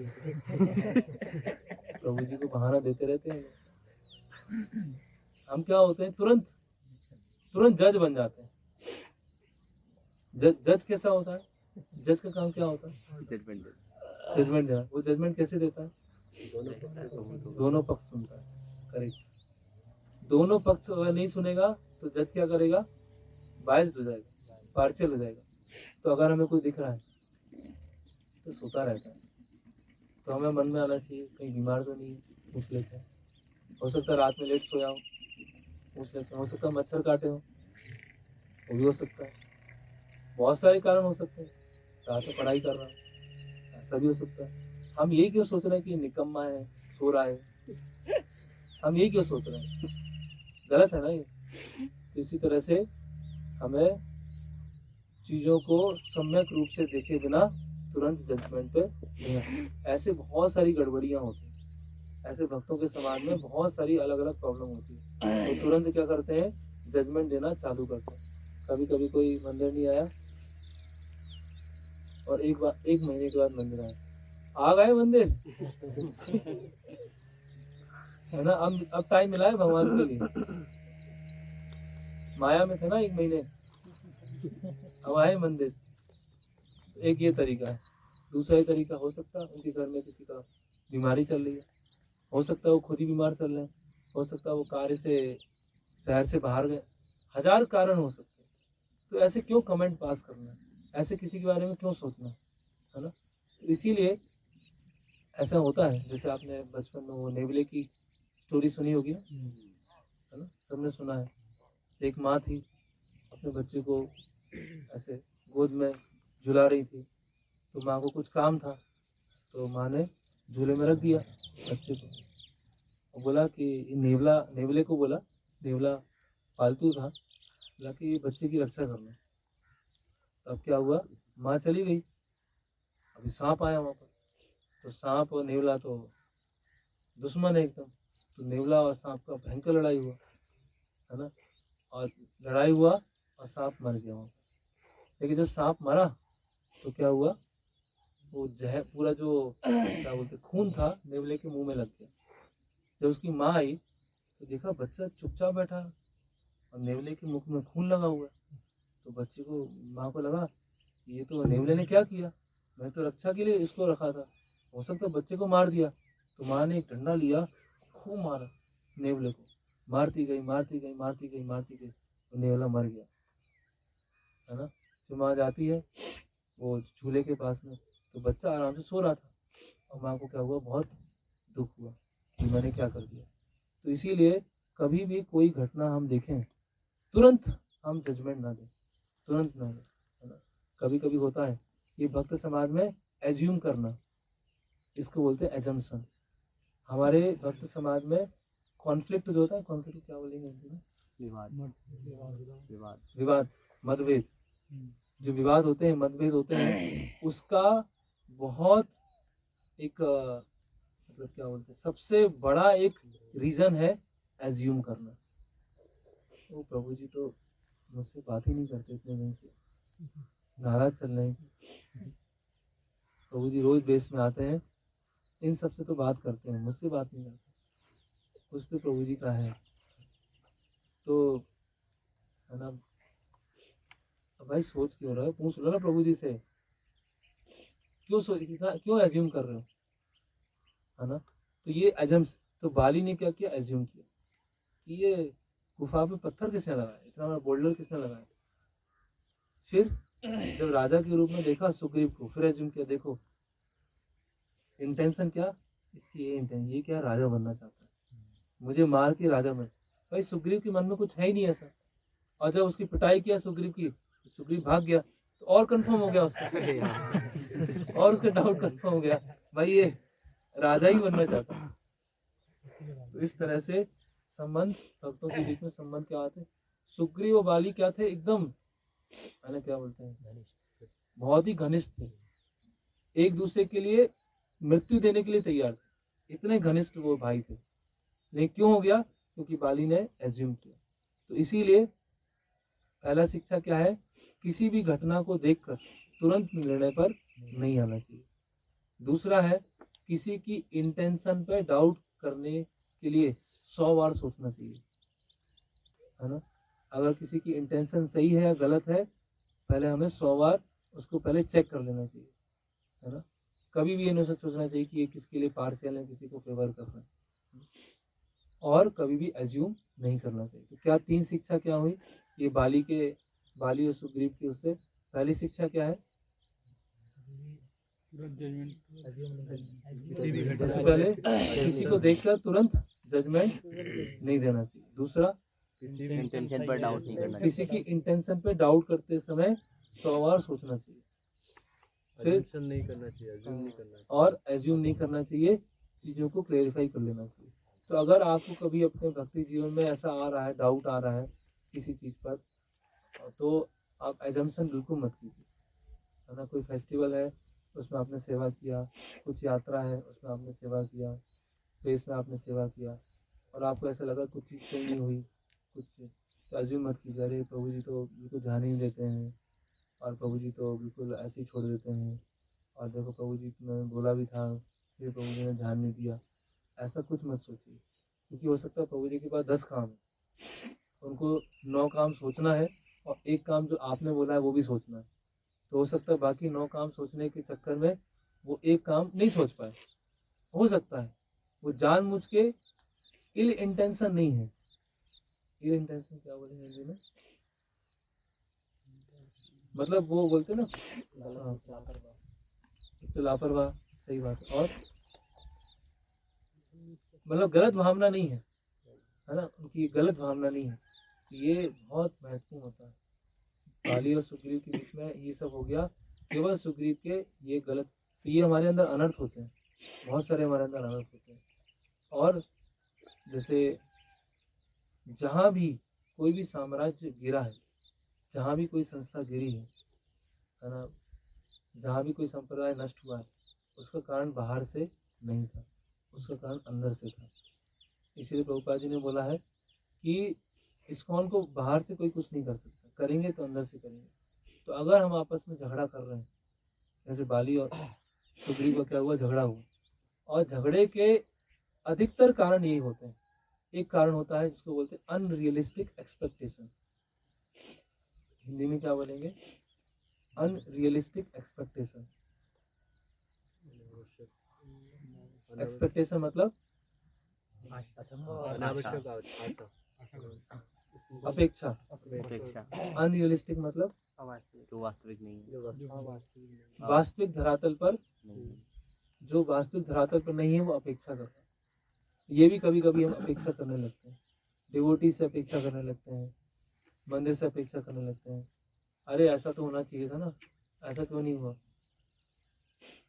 प्रभु जी को बहाना देते रहते हैं। हम क्या होते हैं, तुरंत जज बन जाते हैं। जज कैसा होता है, जज का काम क्या होता है, जजमेंट देना। वो जजमेंट कैसे देता है, दोनों पक्ष सुनता है, करेक्ट। दोनों पक्ष अगर नहीं सुनेगा तो जज क्या करेगा, बायस्ड हो जाएगा, पार्शियल हो जाएगा। तो अगर हमें कोई दिख रहा है तो सोता रहता है, तो हमें मन में आना चाहिए कहीं बीमार तो नहीं है, पूछ लेते हैं। हो सकता है रात में लेट सोया हो, पूछ लेते हैं। हो सकता है मच्छर काटे हो, वो भी हो सकता है। बहुत सारे कारण हो सकते हैं, रात में पढ़ाई कर रहा है, ऐसा भी हो सकता है। हम यही क्यों सोच रहे हैं कि निकम्मा है, सो रहा है, हम यही क्यों सोच रहे हैं, गलत है ना ये। तो इसी तरह से हमें चीज़ों को सम्यक रूप से देखे बिना तुरंत जजमेंट पे नहीं। ऐसे बहुत सारी गड़बड़ियाँ होती हैं, ऐसे भक्तों के समाज में बहुत सारी अलग अलग प्रॉब्लम होती है, तो तुरंत क्या करते हैं, जजमेंट देना चालू करते हैं। कभी कभी कोई मंदिर नहीं आया और एक महीने के बाद मंदिर आया, आ गए मंदिर, है ना। अब टाइम मिला है भगवान के लिए, माया में थे ना 1 महीने, अब आए मंदिर। एक ये तरीका है। दूसरा ये तरीका हो सकता है उनके घर में किसी का बीमारी चल रही है, हो सकता है वो खुद ही बीमार चल रहे हैं, हो सकता है वो कार्य से शहर से बाहर गए, 1000 कारण हो सकते हैं। तो ऐसे क्यों कमेंट पास करना है, ऐसे किसी के बारे में क्यों सोचना है ना। तो इसीलिए ऐसा होता है। जैसे आपने बचपन में वो नेवले की स्टोरी सुनी होगी ना, है ना, सबने सुना है। एक माँ थी, अपने बच्चे को ऐसे गोद में झुला रही थी, तो माँ को कुछ काम था, तो माँ ने झूले में रख दिया बच्चे को, और बोला कि नेवले को बोला, नेवला पालतू था, बोला कि बच्चे की रक्षा करना। तब क्या हुआ, माँ चली गई, अभी सांप आया वहाँ पर। तो सांप और नेवला तो दुश्मन है एकदम, तो नेवला और सांप का भयंकर लड़ाई हुआ, है ना। और लड़ाई हुआ और सांप मर गया वहाँ पर। लेकिन जब सांप मरा तो क्या हुआ, वो जहर पूरा जो क्या बोलते खून था नेवले के मुंह में लग गया। जब उसकी माँ आई तो देखा बच्चा चुपचाप बैठा है और नेवले के मुख में खून लगा हुआ है। तो बच्चे को, माँ को लगा ये तो नेवले ने क्या किया, मैं तो रक्षा के लिए इसको रखा था, हो सकता है बच्चे को मार दिया। तो माँ ने एक डंडा लिया, खूब मारा नेवले को, मारती गई तो नेवला मर गया, है ना। फिर माँ जाती है वो झूले के पास में, तो बच्चा आराम से सो रहा था, और माँ को क्या हुआ, बहुत दुख हुआ कि मैंने क्या कर दिया। तो इसीलिए कभी भी कोई घटना हम देखें तुरंत हम जजमेंट ना दें, तुरंत ना दें, है ना। कभी कभी होता है ये भक्त समाज में एज्यूम करना, इसको बोलते हैं एजम्पशन। हमारे भक्त समाज में कॉन्फ्लिक्ट जो होता है, कॉन्फ्लिक्ट क्या बोलेंगे हिंदी में, विवाद, मतभेद, जो विवाद होते हैं, मतभेद होते हैं, उसका बहुत एक मतलब क्या बोलते हैं, सबसे बड़ा एक रीजन है एज्यूम करना। तो प्रभु जी तो मुझसे बात ही नहीं करते इतने दिन से, नाराज चल रहे हैं। प्रभु जी रोज बेस में आते हैं, इन सब से तो बात करते हैं, मुझसे बात नहीं करते। कुछ तो प्रभु जी का है, तो है ना। अब भाई सोच क्यों रहे हो, पूछ लो ना प्रभु जी से, क्यों एज्यूम कर रहे हो, है ना। तो ये एजम्स, तो बाली ने क्या किया, एज्यूम किया कि ये गुफा पे पत्थर किसने लगाया, इतना बड़ा बोल्डर किसने लगाया। फिर जब राजा के रूप में देखा सुग्रीव को, फिर एज्यूम किया, देखो इंटेंशन क्या, इसकी ये इंटेंशन, ये क्या राजा बनना चाहता है, मुझे मार के राजा बन। भाई सुग्रीव के मन में कुछ है ही नहीं ऐसा, और जब उसकी पिटाई किया सुग्रीव की, तो सुग्रीव भाग गया, तो और कंफर्म हो गया उसका और उसका डाउट कंफर्म हो गया, भाई ये राजा ही बनना चाहता है। तो इस तरह से संबंध, भक्तों के बीच में संबंध क्या आते, सुग्रीव और बाली क्या थे, एकदम मैंने क्या बोलते हैं, बहुत ही घनिष्ठ थे, एक दूसरे के लिए मृत्यु देने के लिए तैयार थे, इतने घनिष्ठ वो भाई थे। लेकिन क्यों हो गया, क्योंकि बाली ने एज्यूम किया। तो इसीलिए पहला शिक्षा क्या है, किसी भी घटना को देखकर तुरंत निर्णय पर नहीं आना चाहिए। दूसरा है, किसी की इंटेंशन पे डाउट करने के लिए 100 बार सोचना चाहिए, है ना। अगर किसी की इंटेंशन सही है या गलत है, पहले हमें 100 बार उसको पहले चेक कर लेना चाहिए, है ना। कभी भी ये नहीं सोचना चाहिए कि ये किसके लिए पार्शियल है, किसी को फेवर कर रहा है, और कभी भी एज्यूम नहीं करना चाहिए। तो क्या 3 शिक्षा क्या हुई, ये बाली और सुग्रीव की। उससे पहली शिक्षा क्या है, सबसे पहले किसी को देखकर तुरंत जजमेंट नहीं देना चाहिए। दूसरा, इंटेंशन पर डाउट नहीं करना किसी की इंटेंशन पे डाउट करते समय 100 बार सोचना चाहिए। assumption नहीं करना चाहिए, assume नहीं करना चाहिए, और एज्यूम नहीं करना चाहिए, चीज़ों को क्लेरिफाई कर लेना चाहिए। तो अगर आपको कभी अपने भक्ति जीवन में ऐसा आ रहा है, डाउट आ रहा है किसी चीज़ पर, तो आप एजम्पशन बिल्कुल मत कीजिए, है ना। कोई फेस्टिवल है उसमें आपने सेवा किया, कुछ यात्रा है उसमें आपने सेवा किया, प्लेस में आपने सेवा किया, और आपको ऐसा लगा कुछ चीज़ सही नहीं हुई, कुछ, तो एज्यूम मत कीजिए, अरे प्रभु जी तो बिल्कुल ध्यान ही नहीं देते हैं, और प्रभु जी तो बिल्कुल ऐसे ही छोड़ देते हैं, और देखो प्रभु जी ने बोला भी था, फिर प्रभु जी ने ध्यान नहीं दिया। ऐसा कुछ मत सोचिए, क्योंकि हो सकता है प्रभु जी के पास 10 काम है, उनको 9 काम सोचना है, और एक काम जो आपने बोला है वो भी सोचना है। तो हो सकता है बाकी 9 काम सोचने के चक्कर में वो एक काम नहीं सोच पाए। हो सकता है वो जानबूझ के इल इंटेंशन नहीं है, इल इंटेंशन क्या बोलेंगे हिंदी में, मतलब वो बोलते हैं ना, एक तो लापरवाह, सही बात है, और मतलब गलत भावना नहीं है ना, उनकी गलत भावना नहीं है। ये बहुत महत्वपूर्ण होता है। बाली और सुग्रीव के बीच में ये सब हो गया, केवल सुग्रीव के ये गलत, तो ये हमारे अंदर अनर्थ होते हैं, बहुत सारे हमारे अंदर अनर्थ होते हैं। और जैसे जहाँ भी कोई भी साम्राज्य गिरा है, जहाँ भी कोई संस्था गिरी है ना, जहाँ भी कोई संप्रदाय नष्ट हुआ है, उसका कारण बाहर से नहीं था, उसका कारण अंदर से था। इसलिए प्रभुपाद जी ने बोला है कि इस्कॉन को बाहर से कोई कुछ नहीं कर सकता, करेंगे तो अंदर से करेंगे। तो अगर हम आपस में झगड़ा कर रहे हैं, जैसे बाली और सुग्रीव का क्या हुआ, झगड़ा हुआ, और झगड़े के अधिकतर कारण यही होते हैं। एक कारण होता है जिसको बोलते हैं अनरियलिस्टिक एक्सपेक्टेशन, हिंदी में क्या बोलेंगे, अनरियलिस्टिक एक्सपेक्टेशन। एक्सपेक्टेशन मतलब अनावश्यक आशा, अपेक्षा, अनरियलिस्टिक मतलब जो वास्तविक नहीं है, वास्तविक धरातल पर, नहीं। जो वास्तविक धरातल पर नहीं है वो अपेक्षा करता है। ये भी कभी कभी हम अपेक्षा करने लगते हैं, डिवोटी से अपेक्षा करने लगते हैं, मंदिर से अपेक्षा करने लगते हैं, अरे ऐसा तो होना चाहिए था ना, ऐसा क्यों नहीं हुआ,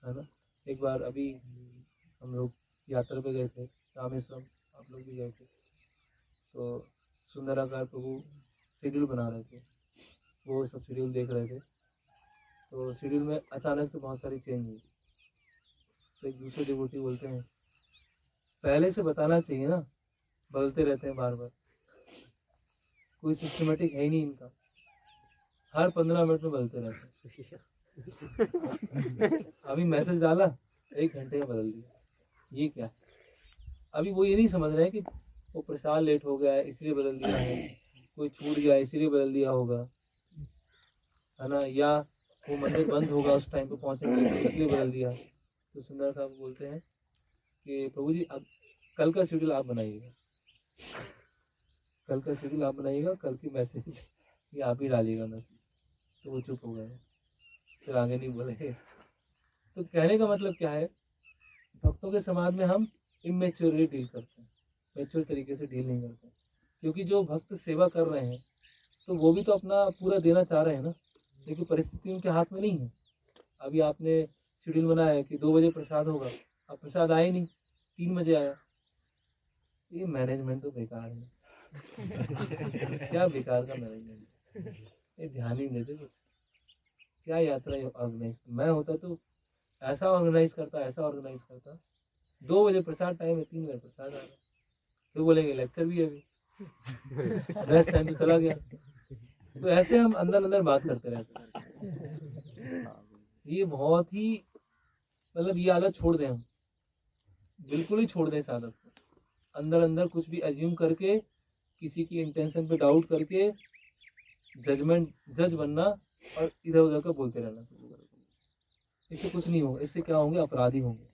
है ना। एक बार अभी हम लोग यात्रा पे गए थे रामेश्वरम, आप लोग भी गए थे, तो सुंदराकार प्रभु शेड्यूल बना रहे थे, वो सब शेड्यूल देख रहे थे, तो शेड्यूल में अचानक से बहुत सारी चेंज हुई। तो एक दूसरे डिवोटी बोलते हैं, पहले से बताना चाहिए ना, बदलते रहते हैं बार बार, कोई सिस्टमेटिक है ही नहीं इनका, हर 15 मिनट में बदलते रहते हैं। अभी मैसेज डाला, 1 घंटे में बदल दिया, ये क्या है। अभी वो ये नहीं समझ रहे हैं कि वो प्रसाद लेट हो गया है इसलिए बदल दिया है, कोई छूट गया इसलिए बदल दिया होगा, है ना, या वो मंदिर बंद होगा उस टाइम पे पहुँचेंगे, इसलिए बदल दिया। तो सुंदर साहब बोलते हैं कि प्रभु जी अब कल का शेड्यूल आप बनाइएगा, कल का शेड्यूल आप बनाइएगा, कल की मैसेज ये आप ही डालिएगा मैसेज। तो वो चुप हो गए, फिर आगे नहीं बोले। तो कहने का मतलब क्या है, भक्तों के समाज में हम इमेच्योरली डील करते हैं, मैच्योर तरीके से डील नहीं करते, क्योंकि जो भक्त सेवा कर रहे हैं तो वो भी तो अपना पूरा देना चाह रहे हैं ना, लेकिन परिस्थिति उनके हाथ में नहीं है। अभी आपने शेड्यूल बनाया है कि 2 बजे प्रसाद होगा, अब प्रसाद आया ही नहीं, 3 बजे आया। ये मैनेजमेंट तो बेकार है। क्या बेकार का मैनेजमेंट, ये ध्यान ही नहीं देते कुछ। क्या यात्रा ऑर्गेनाइज, मैं होता तो ऐसा ऑर्गेनाइज करता, ऐसा ऑर्गेनाइज करता। 2 बजे प्रसाद टाइम है, 3 बजे प्रसाद आ रहा है, फिर बोलेंगे लेक्चर भी है अभी, रेस्ट टाइम तो चला गया। तो ऐसे हम अंदर अंदर बात करते रहते हैं। ये बहुत ही मतलब ये आदत छोड़ दें हम, बिल्कुल ही छोड़ दें इस आदत को। अंदर अंदर कुछ भी एज्यूम करके, किसी की इंटेंशन पे डाउट करके जज बनना और इधर उधर का बोलते रहना, इससे कुछ नहीं होगा। इससे क्या होंगे, अपराधी होंगे,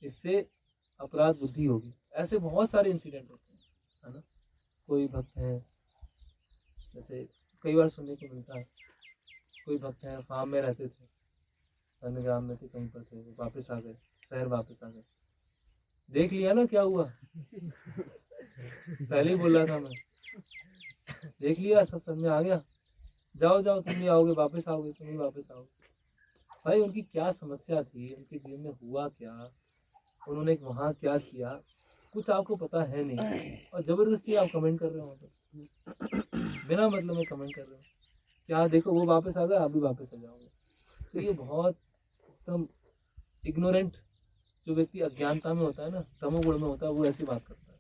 इससे अपराध बुद्धि होगी। ऐसे बहुत सारे इंसिडेंट होते हैं, है ना। कोई भक्त है, जैसे कई बार सुनने को मिलता है, कोई भक्त है फार्म में रहते थे, अन्य ग्राम में थे, कहीं पर थे, वापस आ गए, शहर वापस आ गए। देख लिया ना क्या हुआ, पहले ही बोल रहा था मैं, देख लिया, सब समझ में आ गया, जाओ जाओ तुम भी आओगे, वापस आओगे, तुम भी वापस आओगे। भाई उनकी क्या समस्या थी, उनके जीवन में हुआ क्या, उन्होंने वहाँ क्या किया, कुछ आपको पता है नहीं, और जबरदस्ती आप कमेंट कर रहे हो, बिना मतलब में कमेंट कर रहे हो। क्या देखो वो वापस आ गए, आप भी वापस आ जाओगे। तो ये बहुत एकदम इग्नोरेंट, जो व्यक्ति अज्ञानता में होता है ना, तमोगुण में होता है, वो ऐसी बात करता है।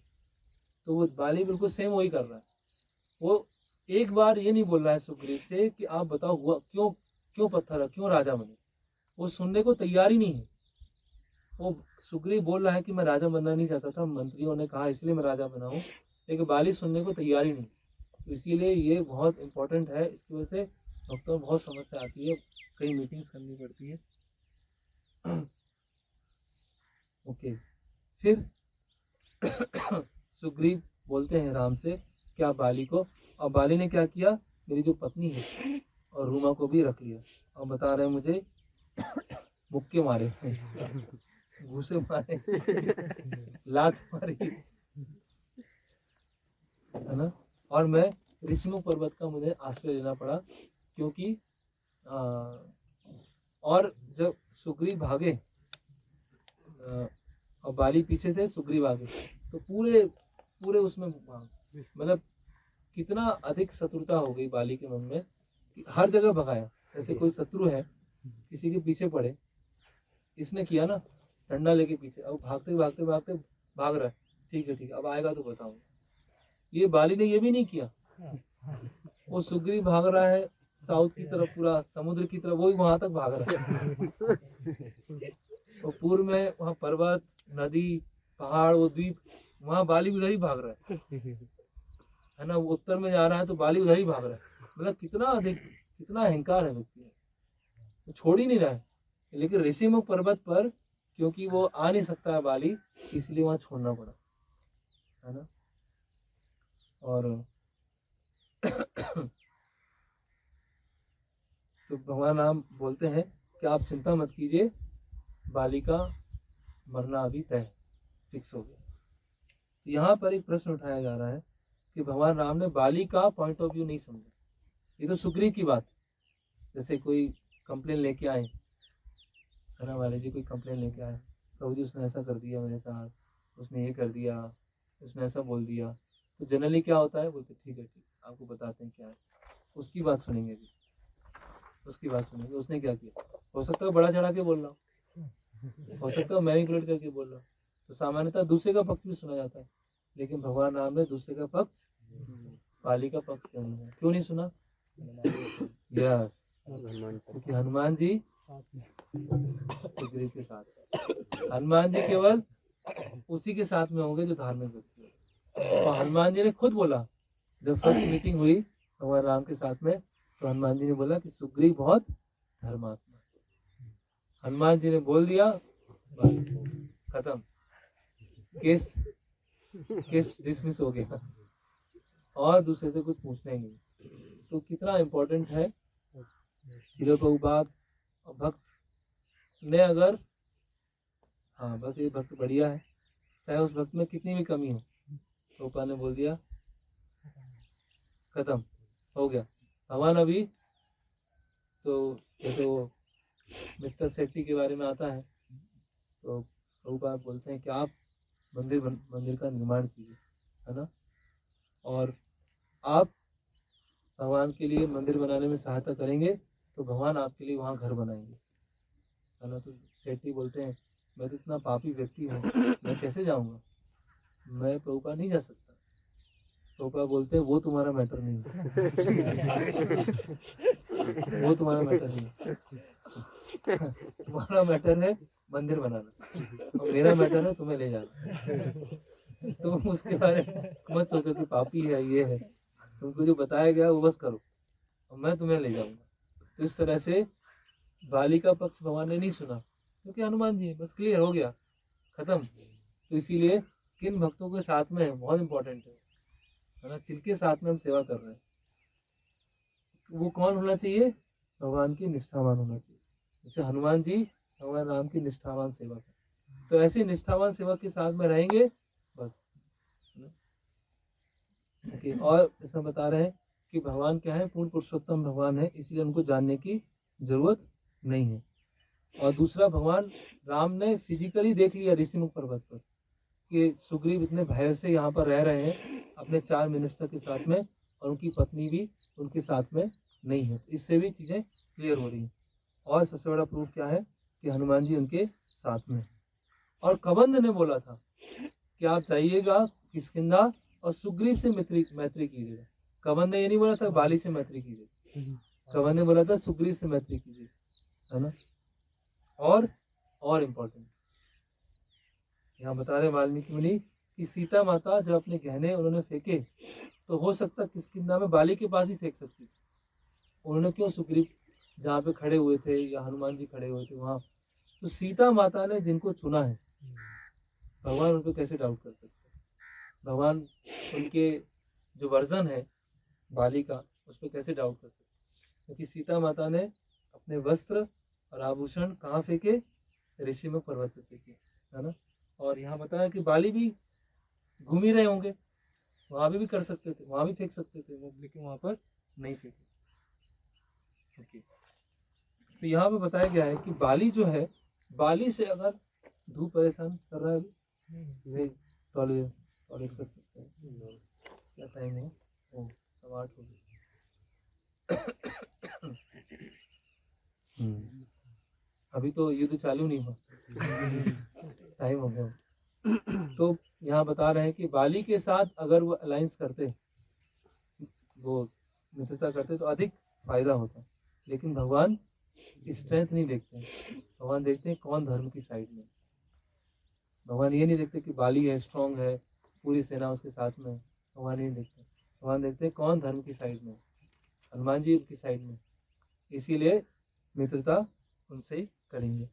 तो वो बाली बिल्कुल सेम वही कर रहा है। वो एक बार ये नहीं बोल रहा है सुग्रीव से कि आप बताओ हुआ क्यों, क्यों पत्थर है, क्यों राजा बने, वो सुनने को तैयार ही नहीं है। वो सुग्रीव बोल रहा है कि मैं राजा बनना नहीं चाहता था, मंत्रियों ने कहा इसलिए मैं राजा बना हूँ, लेकिन बाली सुनने को तैयार ही नहीं। तो इसीलिए ये बहुत इंपॉर्टेंट है, इसकी वजह से भक्तों में बहुत समस्या आती है, कई मीटिंग्स करनी पड़ती है। ओके, फिर सुग्रीव बोलते हैं राम से क्या बाली को, और बाली ने क्या किया, मेरी जो पत्नी है और रूमा को भी रख लिया, और बता रहे हैं मुझे मुक्के मारे, घूसे मारे, लात मारी, है ना। और मैं ऋषिमुख पर्वत का मुझे आश्रय लेना पड़ा, क्योंकि और जब सुग्रीव भागे और बाली पीछे थे, सुग्रीव आगे, तो पूरे पूरे उसमें मतलब कितना अधिक शत्रुता हो गई बाली के मन में कि हर जगह भगाया। जैसे कोई शत्रु है, किसी के पीछे पड़े, इसने किया ना डंडा लेके पीछे, अब भागते भागते भागते भाग रहा है, ठीक है अब आएगा तो बताऊंगा। ये बाली ने ये भी नहीं किया, वो सुग्रीव भाग रहा है साउथ की तरफ, पूरा समुद्र की तरफ, वही वहां तक भाग रहा है। तो पूर्व में वहाँ पर्वत, नदी, पहाड़, वो द्वीप, वहाँ बाली उधर ही भाग रहा है ना। वो उत्तर में जा रहा है तो बाली उधर ही भाग रहा है। मतलब कितना अधिक, कितना अहंकार है व्यक्ति में, तो छोड़ ही नहीं रहा है। लेकिन ऋषिमुख पर्वत पर क्योंकि वो आ नहीं सकता है बाली, इसलिए वहां छोड़ना पड़ा, है ना। और तो भगवान राम बोलते हैं कि आप चिंता मत कीजिए, बाली का मरना अभी तय फिक्स हो गया। तो यहाँ पर एक प्रश्न उठाया जा रहा है कि भगवान राम ने बाली का पॉइंट ऑफ व्यू नहीं समझा। ये तो सुग्रीव की बात, जैसे कोई कंप्लेन लेके आए, है ना, वाले जी कोई कंप्लेन लेके आए, प्रभु जी उसने ऐसा कर दिया मेरे साथ, उसने ये कर दिया, उसने ऐसा बोल दिया। तो जनरली क्या होता है, बोलते ठीक है आपको बताते हैं क्या है, उसकी बात सुनेंगे भी, उसकी बात सुनेंगे, उसने क्या किया। हो सकता है बड़ा चढ़ा के बोल रहा हूँ, हो सकता है मैनिपुलेट करके बोल रहा हूँ, तो सामान्यतः दूसरे का पक्ष भी सुना जाता है। लेकिन भगवान राम ने दूसरे का पक्ष, बाली का पक्ष क्यों नहीं सुना? यस, क्योंकि हनुमान जी सुग्रीव के साथ, हनुमान जी केवल उसी के साथ में होंगे जो धार्मिक व्यक्ति है। और हनुमान जी ने खुद बोला, जब फर्स्ट मीटिंग हुई भगवान राम के साथ में, तो हनुमान जी ने बोला कि सुग्रीव बहुत धर्मात्मा। हनुमान जी ने बोल दिया, बस खत्म, केस केस डिसमिस हो गया, और दूसरे से कुछ पूछना ही नहीं। तो कितना इम्पोर्टेंट है श्रील प्रभुपाद भक्त ने अगर, हाँ बस ये भक्त बढ़िया है, चाहे उस भक्त में कितनी भी कमी हो, प्रभुपाद ने बोल दिया खत्म हो गया। भगवान अभी तो जैसे वो मिस्टर सेट्टी के बारे में आता है, तो प्रभुपाद बोलते हैं कि आप मंदिर का निर्माण कीजिए, है ना, और आप भगवान के लिए मंदिर बनाने में सहायता करेंगे तो भगवान आपके लिए वहाँ घर बनाएंगे, है ना। तो सेट्टी बोलते हैं मैं तो इतना पापी व्यक्ति हूँ, मैं कैसे जाऊँगा, मैं प्रभुपाद नहीं जा सकता। प्रभुपाद बोलते हैं वो तुम्हारा मैटर नहीं है, वो तुम्हारा मैटर नहीं है, तुम्हारा मैटर है मंदिर बनाना, और मेरा मैटर है तुम्हें ले जाना। तुम उसके बारे में मत सोचो कि पापी है ये है, तुमको जो बताया गया वो बस करो और मैं तुम्हें ले जाऊंगा। तो इस तरह से बाली का पक्ष भगवान ने नहीं सुना, क्योंकि हनुमान जी बस क्लियर हो गया, खत्म। तो इसीलिए किन भक्तों के साथ में है बहुत इंपॉर्टेंट है ना, किनके साथ में हम सेवा कर रहे हैं, वो कौन होना चाहिए, भगवान की निष्ठावान होना चाहिए। जैसे हनुमान जी भगवान राम की निष्ठावान सेवा कर, तो ऐसे निष्ठावान सेवा के साथ में रहेंगे बस। ओके, और इसमें बता रहे हैं कि भगवान क्या है, पूर्ण पुरुषोत्तम भगवान है, इसलिए उनको जानने की जरूरत नहीं है। और दूसरा, भगवान राम ने फिजिकली देख लिया ऋषिमुख पर्वत पर कि सुग्रीव इतने भय से यहाँ पर रह रहे हैं अपने 4 मिनिस्टर के साथ में, और उनकी पत्नी भी उनके साथ में नहीं है। इससे भी चीज़ें क्लियर हो रही हैं। और सबसे बड़ा प्रूफ क्या है कि हनुमान जी उनके साथ में। और कबंध ने बोला था कि आप जाइएगा किष्किंधा और सुग्रीव से मैत्री कीजिएगा। कबंध ने ये नहीं बोला था बाली से मैत्री कीजिए, कबंध ने बोला था सुग्रीव से मैत्री कीजिए, है ना। और इम्पोर्टेंट यहाँ बता रहे वाल्मीकि मुनि कि सीता माता जब अपने गहने उन्होंने फेंके तो हो सकता किष्किंधा में बाली के पास ही फेंक सकती थी, उन्होंने क्यों सुग्रीव जहाँ पे खड़े हुए थे या हनुमान जी खड़े हुए थे वहाँ। तो सीता माता ने जिनको चुना है, भगवान उन पर कैसे डाउट कर सकते हैं, भगवान उनके जो वर्जन है बाली का उस पर कैसे डाउट कर सकते हैं, क्योंकि सीता माता ने अपने वस्त्र और आभूषण कहाँ फेंके, ऋषिमुख पर्वत पे फेंके, है ना। और यहाँ बताया कि बाली भी घूम ही रहे होंगे, वहाँ भी कर सकते थे, वहाँ भी फेंक सकते थे वो, लेकिन वहाँ पर नहीं फेंके। ओके, तो यहाँ पे बताया गया है कि बाली जो है, बाली से अगर धूप परेशान कर रहा है अभी टॉयलेट कर सकते हैं। क्या टाइम है, 8:15 हो गया। अभी तो युद्ध चालू नहीं हुआ, टाइम हो गया। तो यहाँ बता रहे हैं कि बाली के साथ अगर वो अलायंस करते, वो मित्रता करते तो अधिक फायदा होता, लेकिन भगवान स्ट्रेंथ नहीं देखते हैं, भगवान देखते हैं कौन धर्म की साइड में। भगवान ये नहीं देखते कि बाली है, स्ट्रांग है, पूरी सेना उसके साथ में, भगवान ये नहीं देखते। भगवान देखते हैं कौन धर्म की साइड में, हनुमान जी की साइड में, इसीलिए मित्रता उनसे ही करेंगे।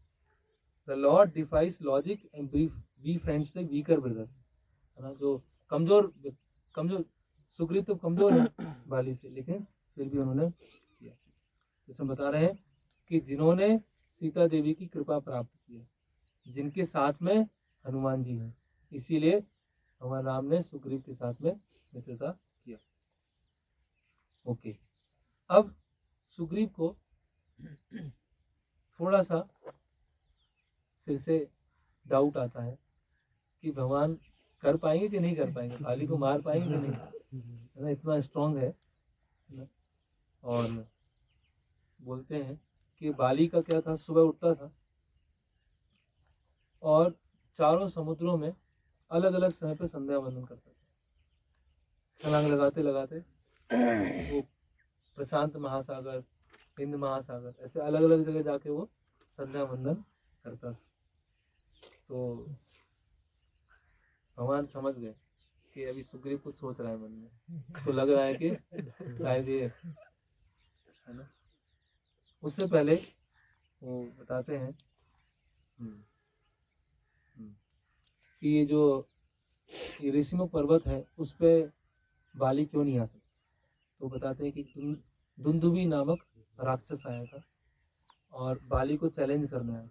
The Lord defies logic and be friends the weaker brother, है ना। जो कमजोर सुग्रीव तो कमजोर है बाली से, लेकिन फिर भी उन्होंने किया। जैसे बता रहे हैं कि जिन्होंने सीता देवी की कृपा प्राप्त की है, जिनके साथ में हनुमान जी हैं, इसीलिए भगवान राम ने सुग्रीव के साथ में मित्रता किया। ओके, अब सुग्रीव को थोड़ा सा फिर से डाउट आता है कि भगवान कर पाएंगे कि नहीं कर पाएंगे, बाली को मार पाएंगे कि नहीं, है ना, इतना स्ट्रांग है ना। और बोलते हैं कि बाली का क्या था, सुबह उठता था और चारों समुद्रों में अलग अलग समय पे संध्या वंदन करता था, छलांग लगाते लगाते वो प्रशांत महासागर, हिंद महासागर, ऐसे अलग अलग जगह जाके वो संध्या वंदन करता था। तो भगवान समझ गए कि अभी सुग्रीव कुछ सोच रहा है मन में, उसको लग रहा है कि शायद ये, है ना। उससे पहले वो बताते हैं कि ये ऋषिमुख पर्वत है उस पे बाली क्यों नहीं आ सकता। तो बताते हैं कि दुंदुबी नामक राक्षस आया था और बाली को चैलेंज करने आया,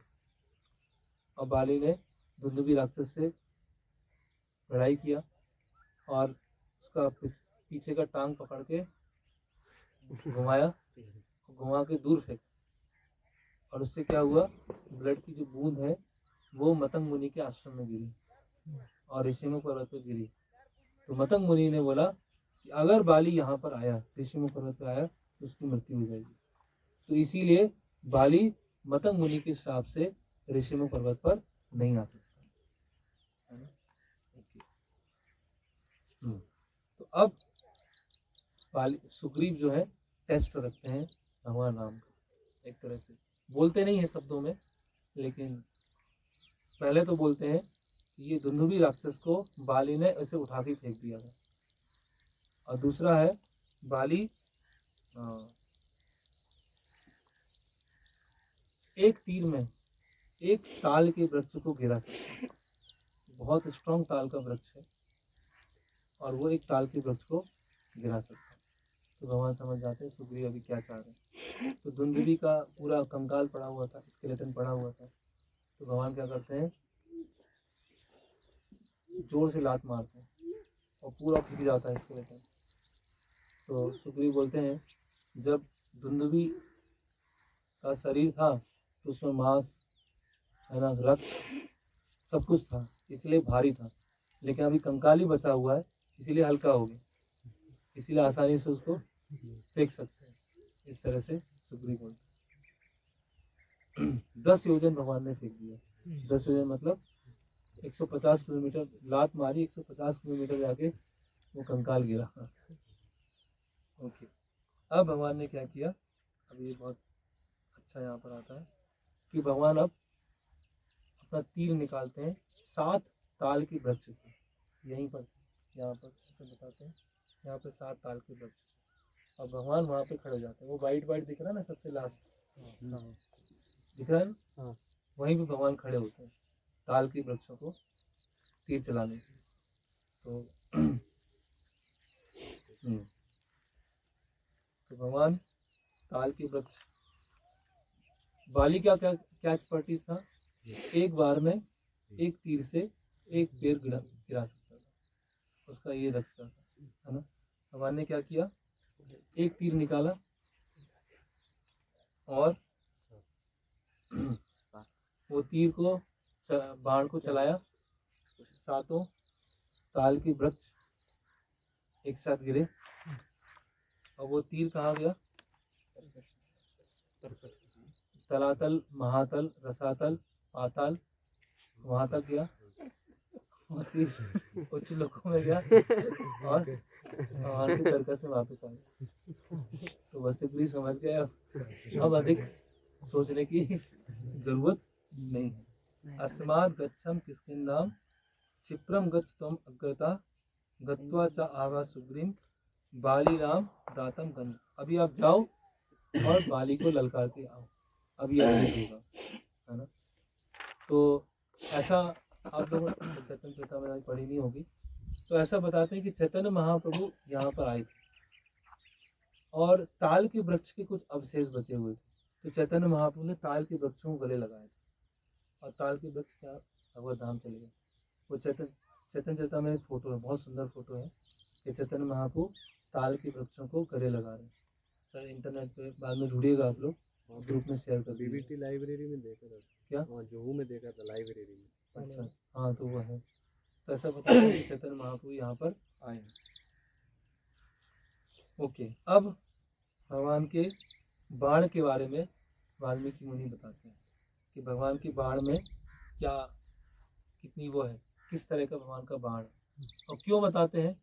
और बाली ने दुंदुबी राक्षस से लड़ाई किया और उसका पीछे का टांग पकड़ के घुमा के दूर फेंक, और उससे क्या हुआ, ब्लड की जो बूंद है वो मतंग मुनि के आश्रम में गिरी और ऋषिमुख पर्वत पर गिरी। तो मतंग मुनि ने बोला कि अगर बाली यहाँ पर आया, ऋषिमुख पर्वत पर आया, तो उसकी मृत्यु हो जाएगी। तो इसीलिए बाली मतंग मुनि के श्राप से ऋषिमुख पर्वत पर नहीं आ सकता, है ना। तो अब सुग्रीव जो है टेस्ट रखते हैं भगवान राम का, एक तरह से बोलते नहीं है शब्दों में, लेकिन पहले तो बोलते हैं कि ये दुंदुबी राक्षस को बाली ने ऐसे उठा के फेंक दिया था, और दूसरा है बाली एक तीर में एक ताल के वृक्ष को गिरा सकता है। बहुत स्ट्रॉन्ग ताल का वृक्ष है और वो एक ताल के वृक्ष को गिरा सकता है। तो भगवान समझ जाते हैं सुग्रीव अभी क्या चाह रहे हैं। तो दुंदुबी का पूरा कंकाल पड़ा हुआ था, स्केलेटन पड़ा हुआ था, तो भगवान क्या करते हैं, जोर से लात मारते हैं और पूरा फूट जाता है स्केलेटन। तो सुग्रीव बोलते हैं जब दुंदुबी का शरीर था तो उसमें मांस, है ना, रक्त सब कुछ था, इसलिए भारी था, लेकिन अभी कंकाल ही बचा हुआ है इसीलिए हल्का हो गया, इसीलिए आसानी से उसको फेंक सकते हैं। इस तरह से सुग्रीव बोलते 10 योजन भगवान ने फेंक दिया। 10 योजन मतलब 150 किलोमीटर, लात मारी 150 किलोमीटर जाके वो कंकाल गिरा। ओके, अब भगवान ने क्या किया, अब ये बहुत अच्छा यहाँ पर आता है कि भगवान अब अपना तीर निकालते हैं 7 ताल की वृक्ष थे, यहीं पर, यहाँ पर ऐसे बताते हैं, यहाँ पे 7 ताल के वृक्ष, और भगवान वहाँ पे खड़े हो जाते हैं। वो वाइट दिख रहा है ना, सबसे लास्ट दिख रहा है ना, वहीं पे भगवान खड़े होते हैं ताल के वृक्षों को तीर चलाने के। तो भगवान ताल के वृक्ष, बाली क्या एक्सपर्टीज था, एक बार में एक तीर से एक पेड़ गिरा सकता था, उसका ये दक्षता था, है ना। भगवान ने क्या किया, एक तीर निकाला और वो तीर को, बाण को चलाया, 7 ताल के वृक्ष एक साथ गिरे, और वो तीर कहाँ गया, तलातल, महातल, रसातल, पाताल, वहां तक गया, उच्च लोकों में गया और भगवान के तर्कस में वापस आ गया। तो वसुग्रीव समझ गए अब अधिक सोचने की जरूरत नहीं है। अस्मात् गच्छम किष्किन्धाम क्षिप्रम गच्छ त्वम अग्रता गत्वा च आवा सुग्रीव बाली राम दातम गंध। अभी आप जाओ और बाली को ललकार के आओ, अभी अधिक होगा, है ना। तो ऐसा आप लोगों ने चैतन्य चेतावनी पढ़ी नहीं होगी, तो ऐसा बताते हैं कि चैतन्य महाप्रभु यहाँ पर आए थे और ताल के वृक्ष के कुछ अवशेष बचे हुए थे, तो चैतन्य महाप्रभु ने ताल के वृक्षों को गले लगाए थे, और ताल के वृक्ष क्या भगवत धाम चले गए। वो चैतन्य चेतावनी में एक फोटो है, बहुत सुंदर फोटो है कि चैतन्य महाप्रभु ताल के वृक्षों को गले लगा रहे हैं। सर इंटरनेट पे बाद में ढूंढिएगा आप लोग, ग्रुप में शेयर कर दीजिए। बीबीटी लाइब्रेरी में देखा था क्या, जुहू में देखा था लाइब्रेरी में। अच्छा, हाँ तो वो है। तो ऐसा बताते हैं कि चैतन्य महाप्रभु यहाँ पर आए हैं। ओके, अब भगवान के बाण के बारे में वाल्मीकि मुनि बताते हैं कि भगवान की बाण में क्या, कितनी वो है, किस तरह का भगवान का बाण है। और क्यों बताते हैं,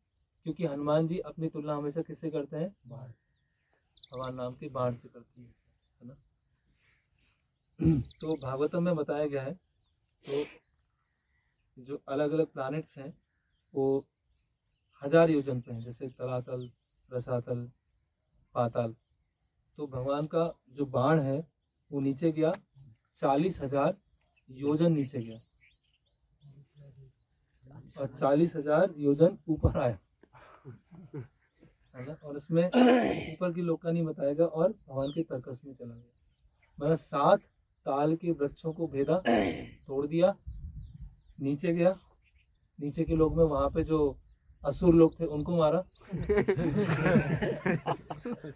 क्योंकि हनुमान जी अपनी तुलना हमेशा किससे करते हैं, बाण, भगवान नाम के बाण से करते हैं, है ना। तो भागवतम में बताया गया है, तो जो अलग अलग प्लैनेट्स हैं वो 1000 योजन पे हैं, जैसे तलातल, रसातल, पाताल। तो भगवान का जो बाण है वो नीचे गया 40,000 योजन नीचे गया और 40,000 योजन ऊपर आया, है ना। और इसमें ऊपर की लोग का नहीं बताएगा और भगवान के तर्कस में चला गया। मैंने 7 ताल के वृक्षों को भेदा, तोड़ दिया, नीचे गया, नीचे के लोग में वहां पे जो असुर लोग थे उनको मारा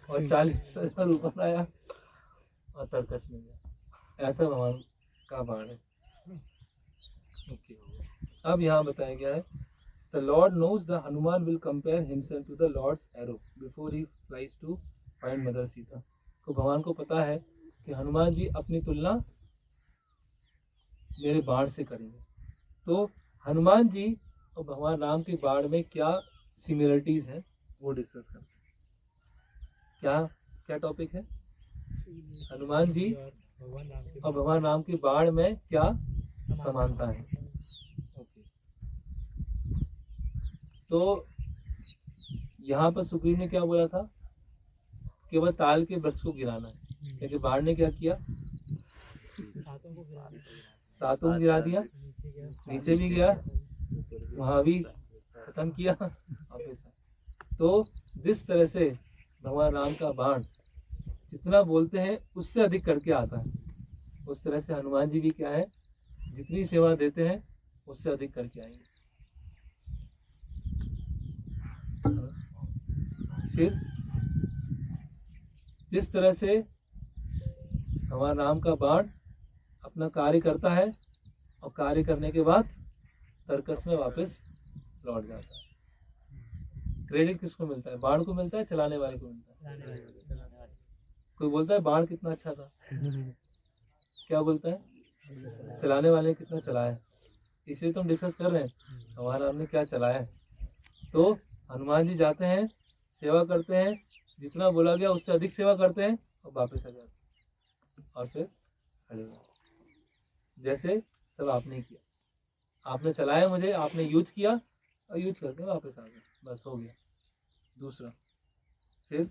और 40,000 ऊपर आया और तर्कस में गया। ऐसा भगवान का बाण है। ओके, अब यहाँ बताया गया है The Lord knows the Hanuman will compare himself to the Lord's arrow before he flies to find Mother Sita। तो भगवान को पता है कि हनुमान जी अपनी तुलना मेरे बाण से करेंगे। तो हनुमान जी और भगवान राम के बाण में क्या सिमिलरिटीज हैं वो डिस्कस करते हैं। क्या क्या टॉपिक है? हनुमान जी और भगवान राम के बाण में क्या समानता है। तो यहाँ पर सुग्रीव ने क्या बोला था? केवल ताल के वृक्ष को गिराना है, लेकिन बाण ने क्या किया? सातों को गिरा दिया, नीचे भी गया, वहां भी खत्म किया, वापस। तो जिस तरह से भगवान राम का बाण जितना बोलते हैं उससे अधिक करके आता है, उस तरह से हनुमान जी भी क्या है, जितनी सेवा देते हैं उससे अधिक करके आएंगे। फिर जिस तरह से भगवान राम का बाण अपना कार्य करता है और कार्य करने के बाद तर्कस में वापस लौट जाता है। क्रेडिट किसको मिलता है? बाण को मिलता है, चलाने वाले को मिलता है? कोई बोलता है बाण कितना अच्छा था, क्या बोलता है? चलाने वाले ने कितना चलाया है। इसलिए तो हम डिस्कस कर रहे हैं भगवान राम ने क्या चलाया है। तो हनुमान जी जाते हैं, सेवा करते हैं, जितना बोला गया उससे अधिक सेवा करते हैं और वापस आ जाते हैं और फिर खड़े हो जाते। जैसे सब आपने किया, आपने चलाया मुझे, आपने यूज किया और यूज करके वापस आ गए, बस हो गया। दूसरा, फिर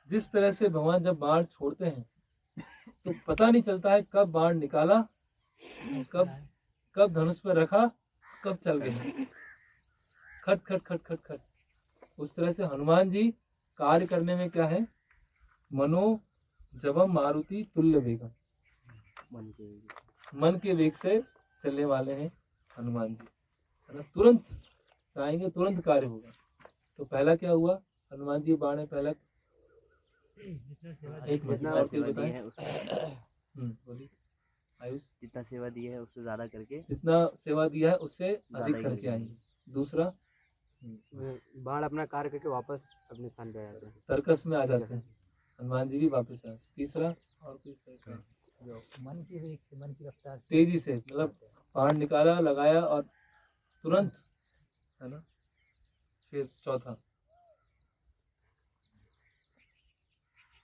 जिस तरह से भगवान जब बाण छोड़ते हैं तो पता नहीं चलता है कब बाण निकाला, कब धनुष पर रखा, कब चल गए, खट खट खट खट खट। उस तरह से हनुमान जी कार्य करने में क्या है, मनो जबम मारुति तुल्य वेगम, मन के वेग से चलने वाले हैं हनुमान जी, है ना। तुरंत चाहेंगे तुरंत कार्य होगा। तो पहला क्या हुआ, हनुमान जी बाण पहला एक मिनट और फिर बताएं। बोलिए आयुष। जितना सेवा दी है उससे ज्यादा करके, जितना सेवा दिया है उससे अधिक करके आएंगे। दूसरा, बाण अपना कार्य करके वापस अपने स्थान पे आ जाते हैं, तर्कस में आ जाते हैं, हनुमान जी भी वापस आए। तीसरा, और कोई मन की वेग से, मन की रफ्तार से, तेजी से, मतलब बाण निकाला, लगाया और तुरंत, है ना। फिर चौथा,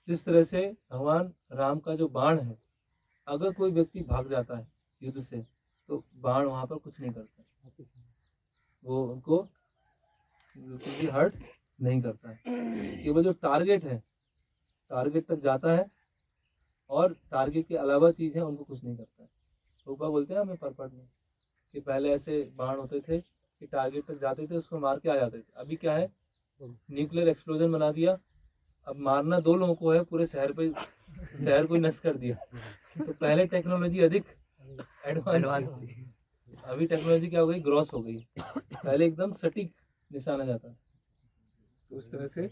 जिस तरह से भगवान राम का जो बाण है, अगर कोई व्यक्ति भाग जाता है युद्ध से तो बाण वहां पर कुछ नहीं करता, वो उनको बिल्कुल भी हर्ट नहीं करता है। केवल जो टारगेट है, टारगेट तक जाता है और टारगेट के अलावा चीज है उनको कुछ नहीं करता है। रूपा बोलते हैं हमें परपट में कि पहले ऐसे बाण होते थे कि टारगेट तक जाते थे, उसको मार के आ जाते थे। अभी क्या है, न्यूक्लियर एक्सप्लोजन बना दिया, अब मारना 2 लोगों को है, पूरे शहर को ही नष्ट कर दिया। तो पहले टेक्नोलॉजी अधिक एडवांस थी, अभी टेक्नोलॉजी क्या हो गई, ग्रॉस हो गई। पहले एकदम सटीक निशाना जाता। तो उस तरह से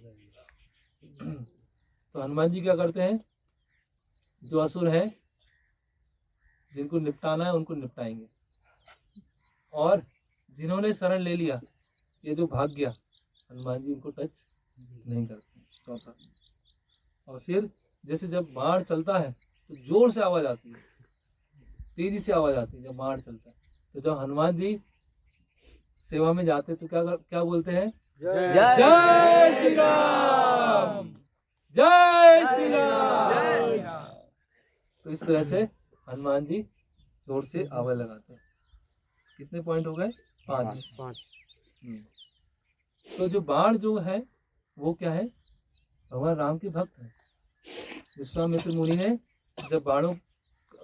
तो हनुमान जी क्या करते हैं, जो असुर हैं जिनको निपटाना है उनको निपटाएंगे, और जिन्होंने शरण ले लिया, ये जो भाग गया, हनुमान जी उनको टच नहीं करते। चौथा, और फिर जैसे जब बाण चलता है तो जोर से आवाज आती है, तेजी से आवाज आती है जब बाण चलता है। तो जब हनुमान जी सेवा में जाते तो क्या बोलते हैं, जय श्री राम, जय श्री राम। तो इस तरह से हनुमान जी जोर से आवाज लगाते हैं। कितने पॉइंट हो गए? 5। तो जो बाण जो है वो क्या है, भगवान राम के भक्त हैं। विश्वामित्र मुनि ने जब बाणों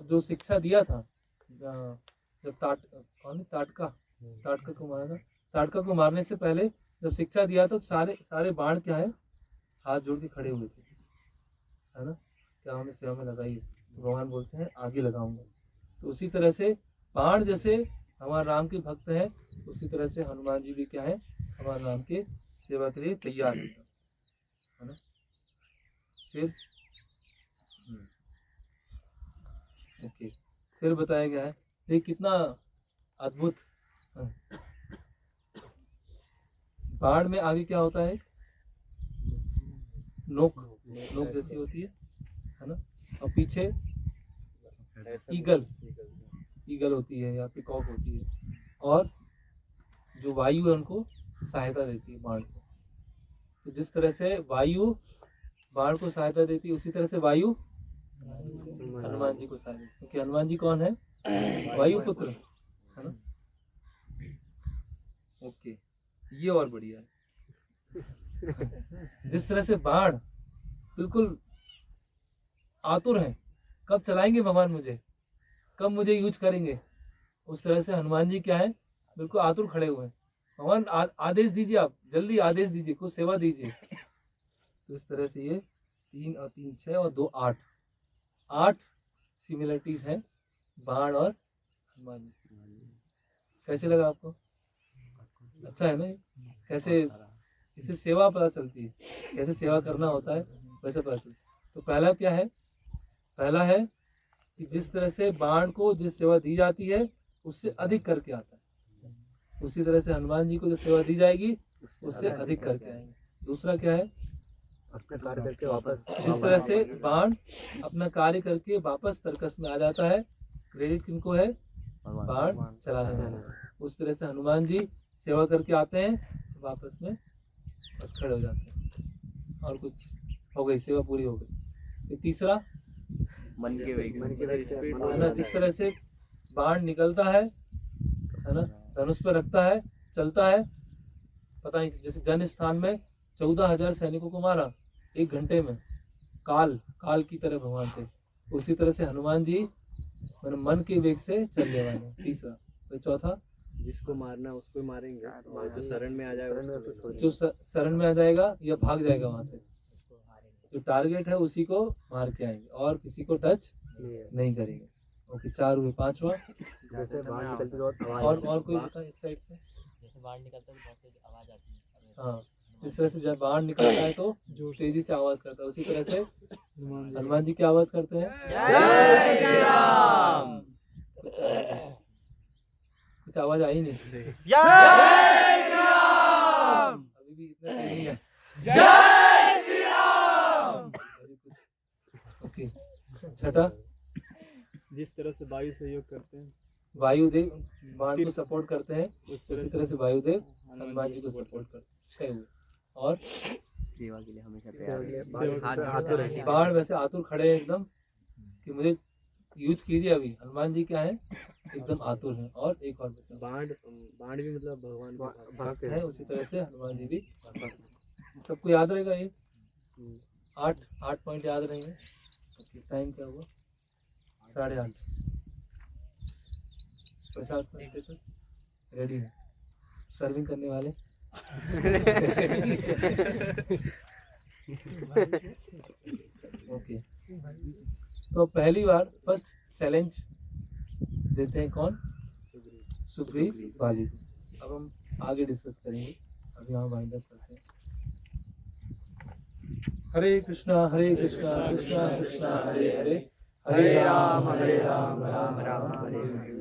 जो शिक्षा दिया था, जब ताटका को मारा था, ताटका को मारने से पहले जब शिक्षा दिया तो सारे बाण क्या है, हाथ जोड़ के खड़े हुए थे, है ना, क्या हमें सेवा में लगाइए। तो भगवान बोलते हैं आगे लगाऊंगा। तो उसी तरह से बाण जैसे हमारे राम के भक्त हैं, उसी तरह से हनुमान जी भी क्या है, हमारे राम के सेवा के लिए तैयार है ना। फिर ओके, फिर बताया गया है, ये कितना अद्भुत। बाण में आगे क्या होता है, नोक जैसी होती है ना, और पीछे ईगल होती है या पिकॉक होती है, और जो वायु है उनको सहायता देती है बाण को। तो जिस तरह से वायु बाण को सहायता देती है, उसी तरह से वायु हनुमान जी को सहायता, क्योंकि हनुमान जी कौन है, वायु पुत्र, है ना। ओके, ये और बढ़िया है। जिस तरह से बाण बिल्कुल आतुर हैं, कब चलाएंगे भगवान मुझे, कब मुझे यूज करेंगे, उस तरह से हनुमान जी क्या है, बिल्कुल आतुर खड़े हुए हैं। भगवान आदेश दीजिए, आप जल्दी आदेश दीजिए, कुछ सेवा दीजिए। तो इस तरह से ये 3 और 3 6 और 2 8 सिमिलरिटीज हैं बाण और हनुमान जी। कैसे लगा आपको, अच्छा है ना। कैसे इससे सेवा पता चलती है, कैसे सेवा करना होता है वैसे पता चलती है। तो पहला क्या है, पहला है कि जिस तरह से बाण को जिस सेवा दी जाती है उससे अधिक करके आता है, उसी तरह से हनुमान जी को जो सेवा दी जाएगी उससे अधिक करके आएंगे। दूसरा क्या है, अपना कार्य करके वापस, जिस तरह से बाण अपना कार्य करके वापस तर्कस में आ जाता है, क्रेडिट किनको है, बाण चलाने वाले। उस तरह से हनुमान जी सेवा करके आते हैं, वापस में बस खड़े हो जाते हैं, और कुछ हो गई, सेवा पूरी हो गई। फिर तीसरा मन के वेग है ना, जिस तरह से बाण निकलता है ना, धनुष पर रखता है, चलता है, पता नहीं, जैसे जन स्थान में 14,000 सैनिकों को मारा 1 घंटे में, काल की तरह भगवान थे। उसी तरह से हनुमान जी मन के वेग से चलने वाले। तीसरा, तो चौथा, जिसको मारना उसको ही मारेंगे, और जो शरण में आ जाएगा, जो शरण में आ जाएगा या भाग जाएगा वहां से, जो टारगेट है उसी को मार के आएंगे, और किसी को टच नहीं करेंगे। ओके, 4 हुए। 5वां, जैसे बाहर निकलती तो और कोई बता इस साइड से। जैसे बाहर निकलता है तो बहुत तेज आवाज आती है। हाँ, जिस तरह से जब बाहर निकलता है तो तेजी से आवाज करता है, उसी तरह से हनुमान जी की आवाज करते हैं, जय श्री राम। कुछ आवाज आई नहीं, जय श्री राम। अभी भी इतना तेज नहीं है। जय श्री राम। अभी कुछ। ओके, छठा, जिस तरह से वायु सहयोग करते हैं, वायुदेव बाण को सपोर्ट करते हैं, उसी तरह से वायुदेव हनुमान जी को सपोर्ट करते हैं। 6 हुए। और सेवा के लिए हमेशा तैयार सेवा बाण वैसे आतुर खड़े हैं एकदम कि मुझे यूज कीजिए। अभी हनुमान जी क्या है, एकदम आतुर हैं। और एक और बचा, बाण भी मतलब भगवान के भक्त है, उसी तरह से हनुमान जी भी भक्त हैं। सबको याद रहेगा ये 8 पॉइंट याद रहेंगे। टाइम क्या हुआ, 8:30। प्रसाद का स्टेटस रेडी है, सर्विंग करने वाले। ओके, तो पहली बार फर्स्ट चैलेंज देते हैं कौन, सुग्रीव वाली को। अब हम आगे डिस्कस करेंगे, अभी यहाँ वाइंड अप करते हैं। हरे कृष्णा कृष्णा कृष्णा हरे हरे, हरे राम राम राम हरे हरे।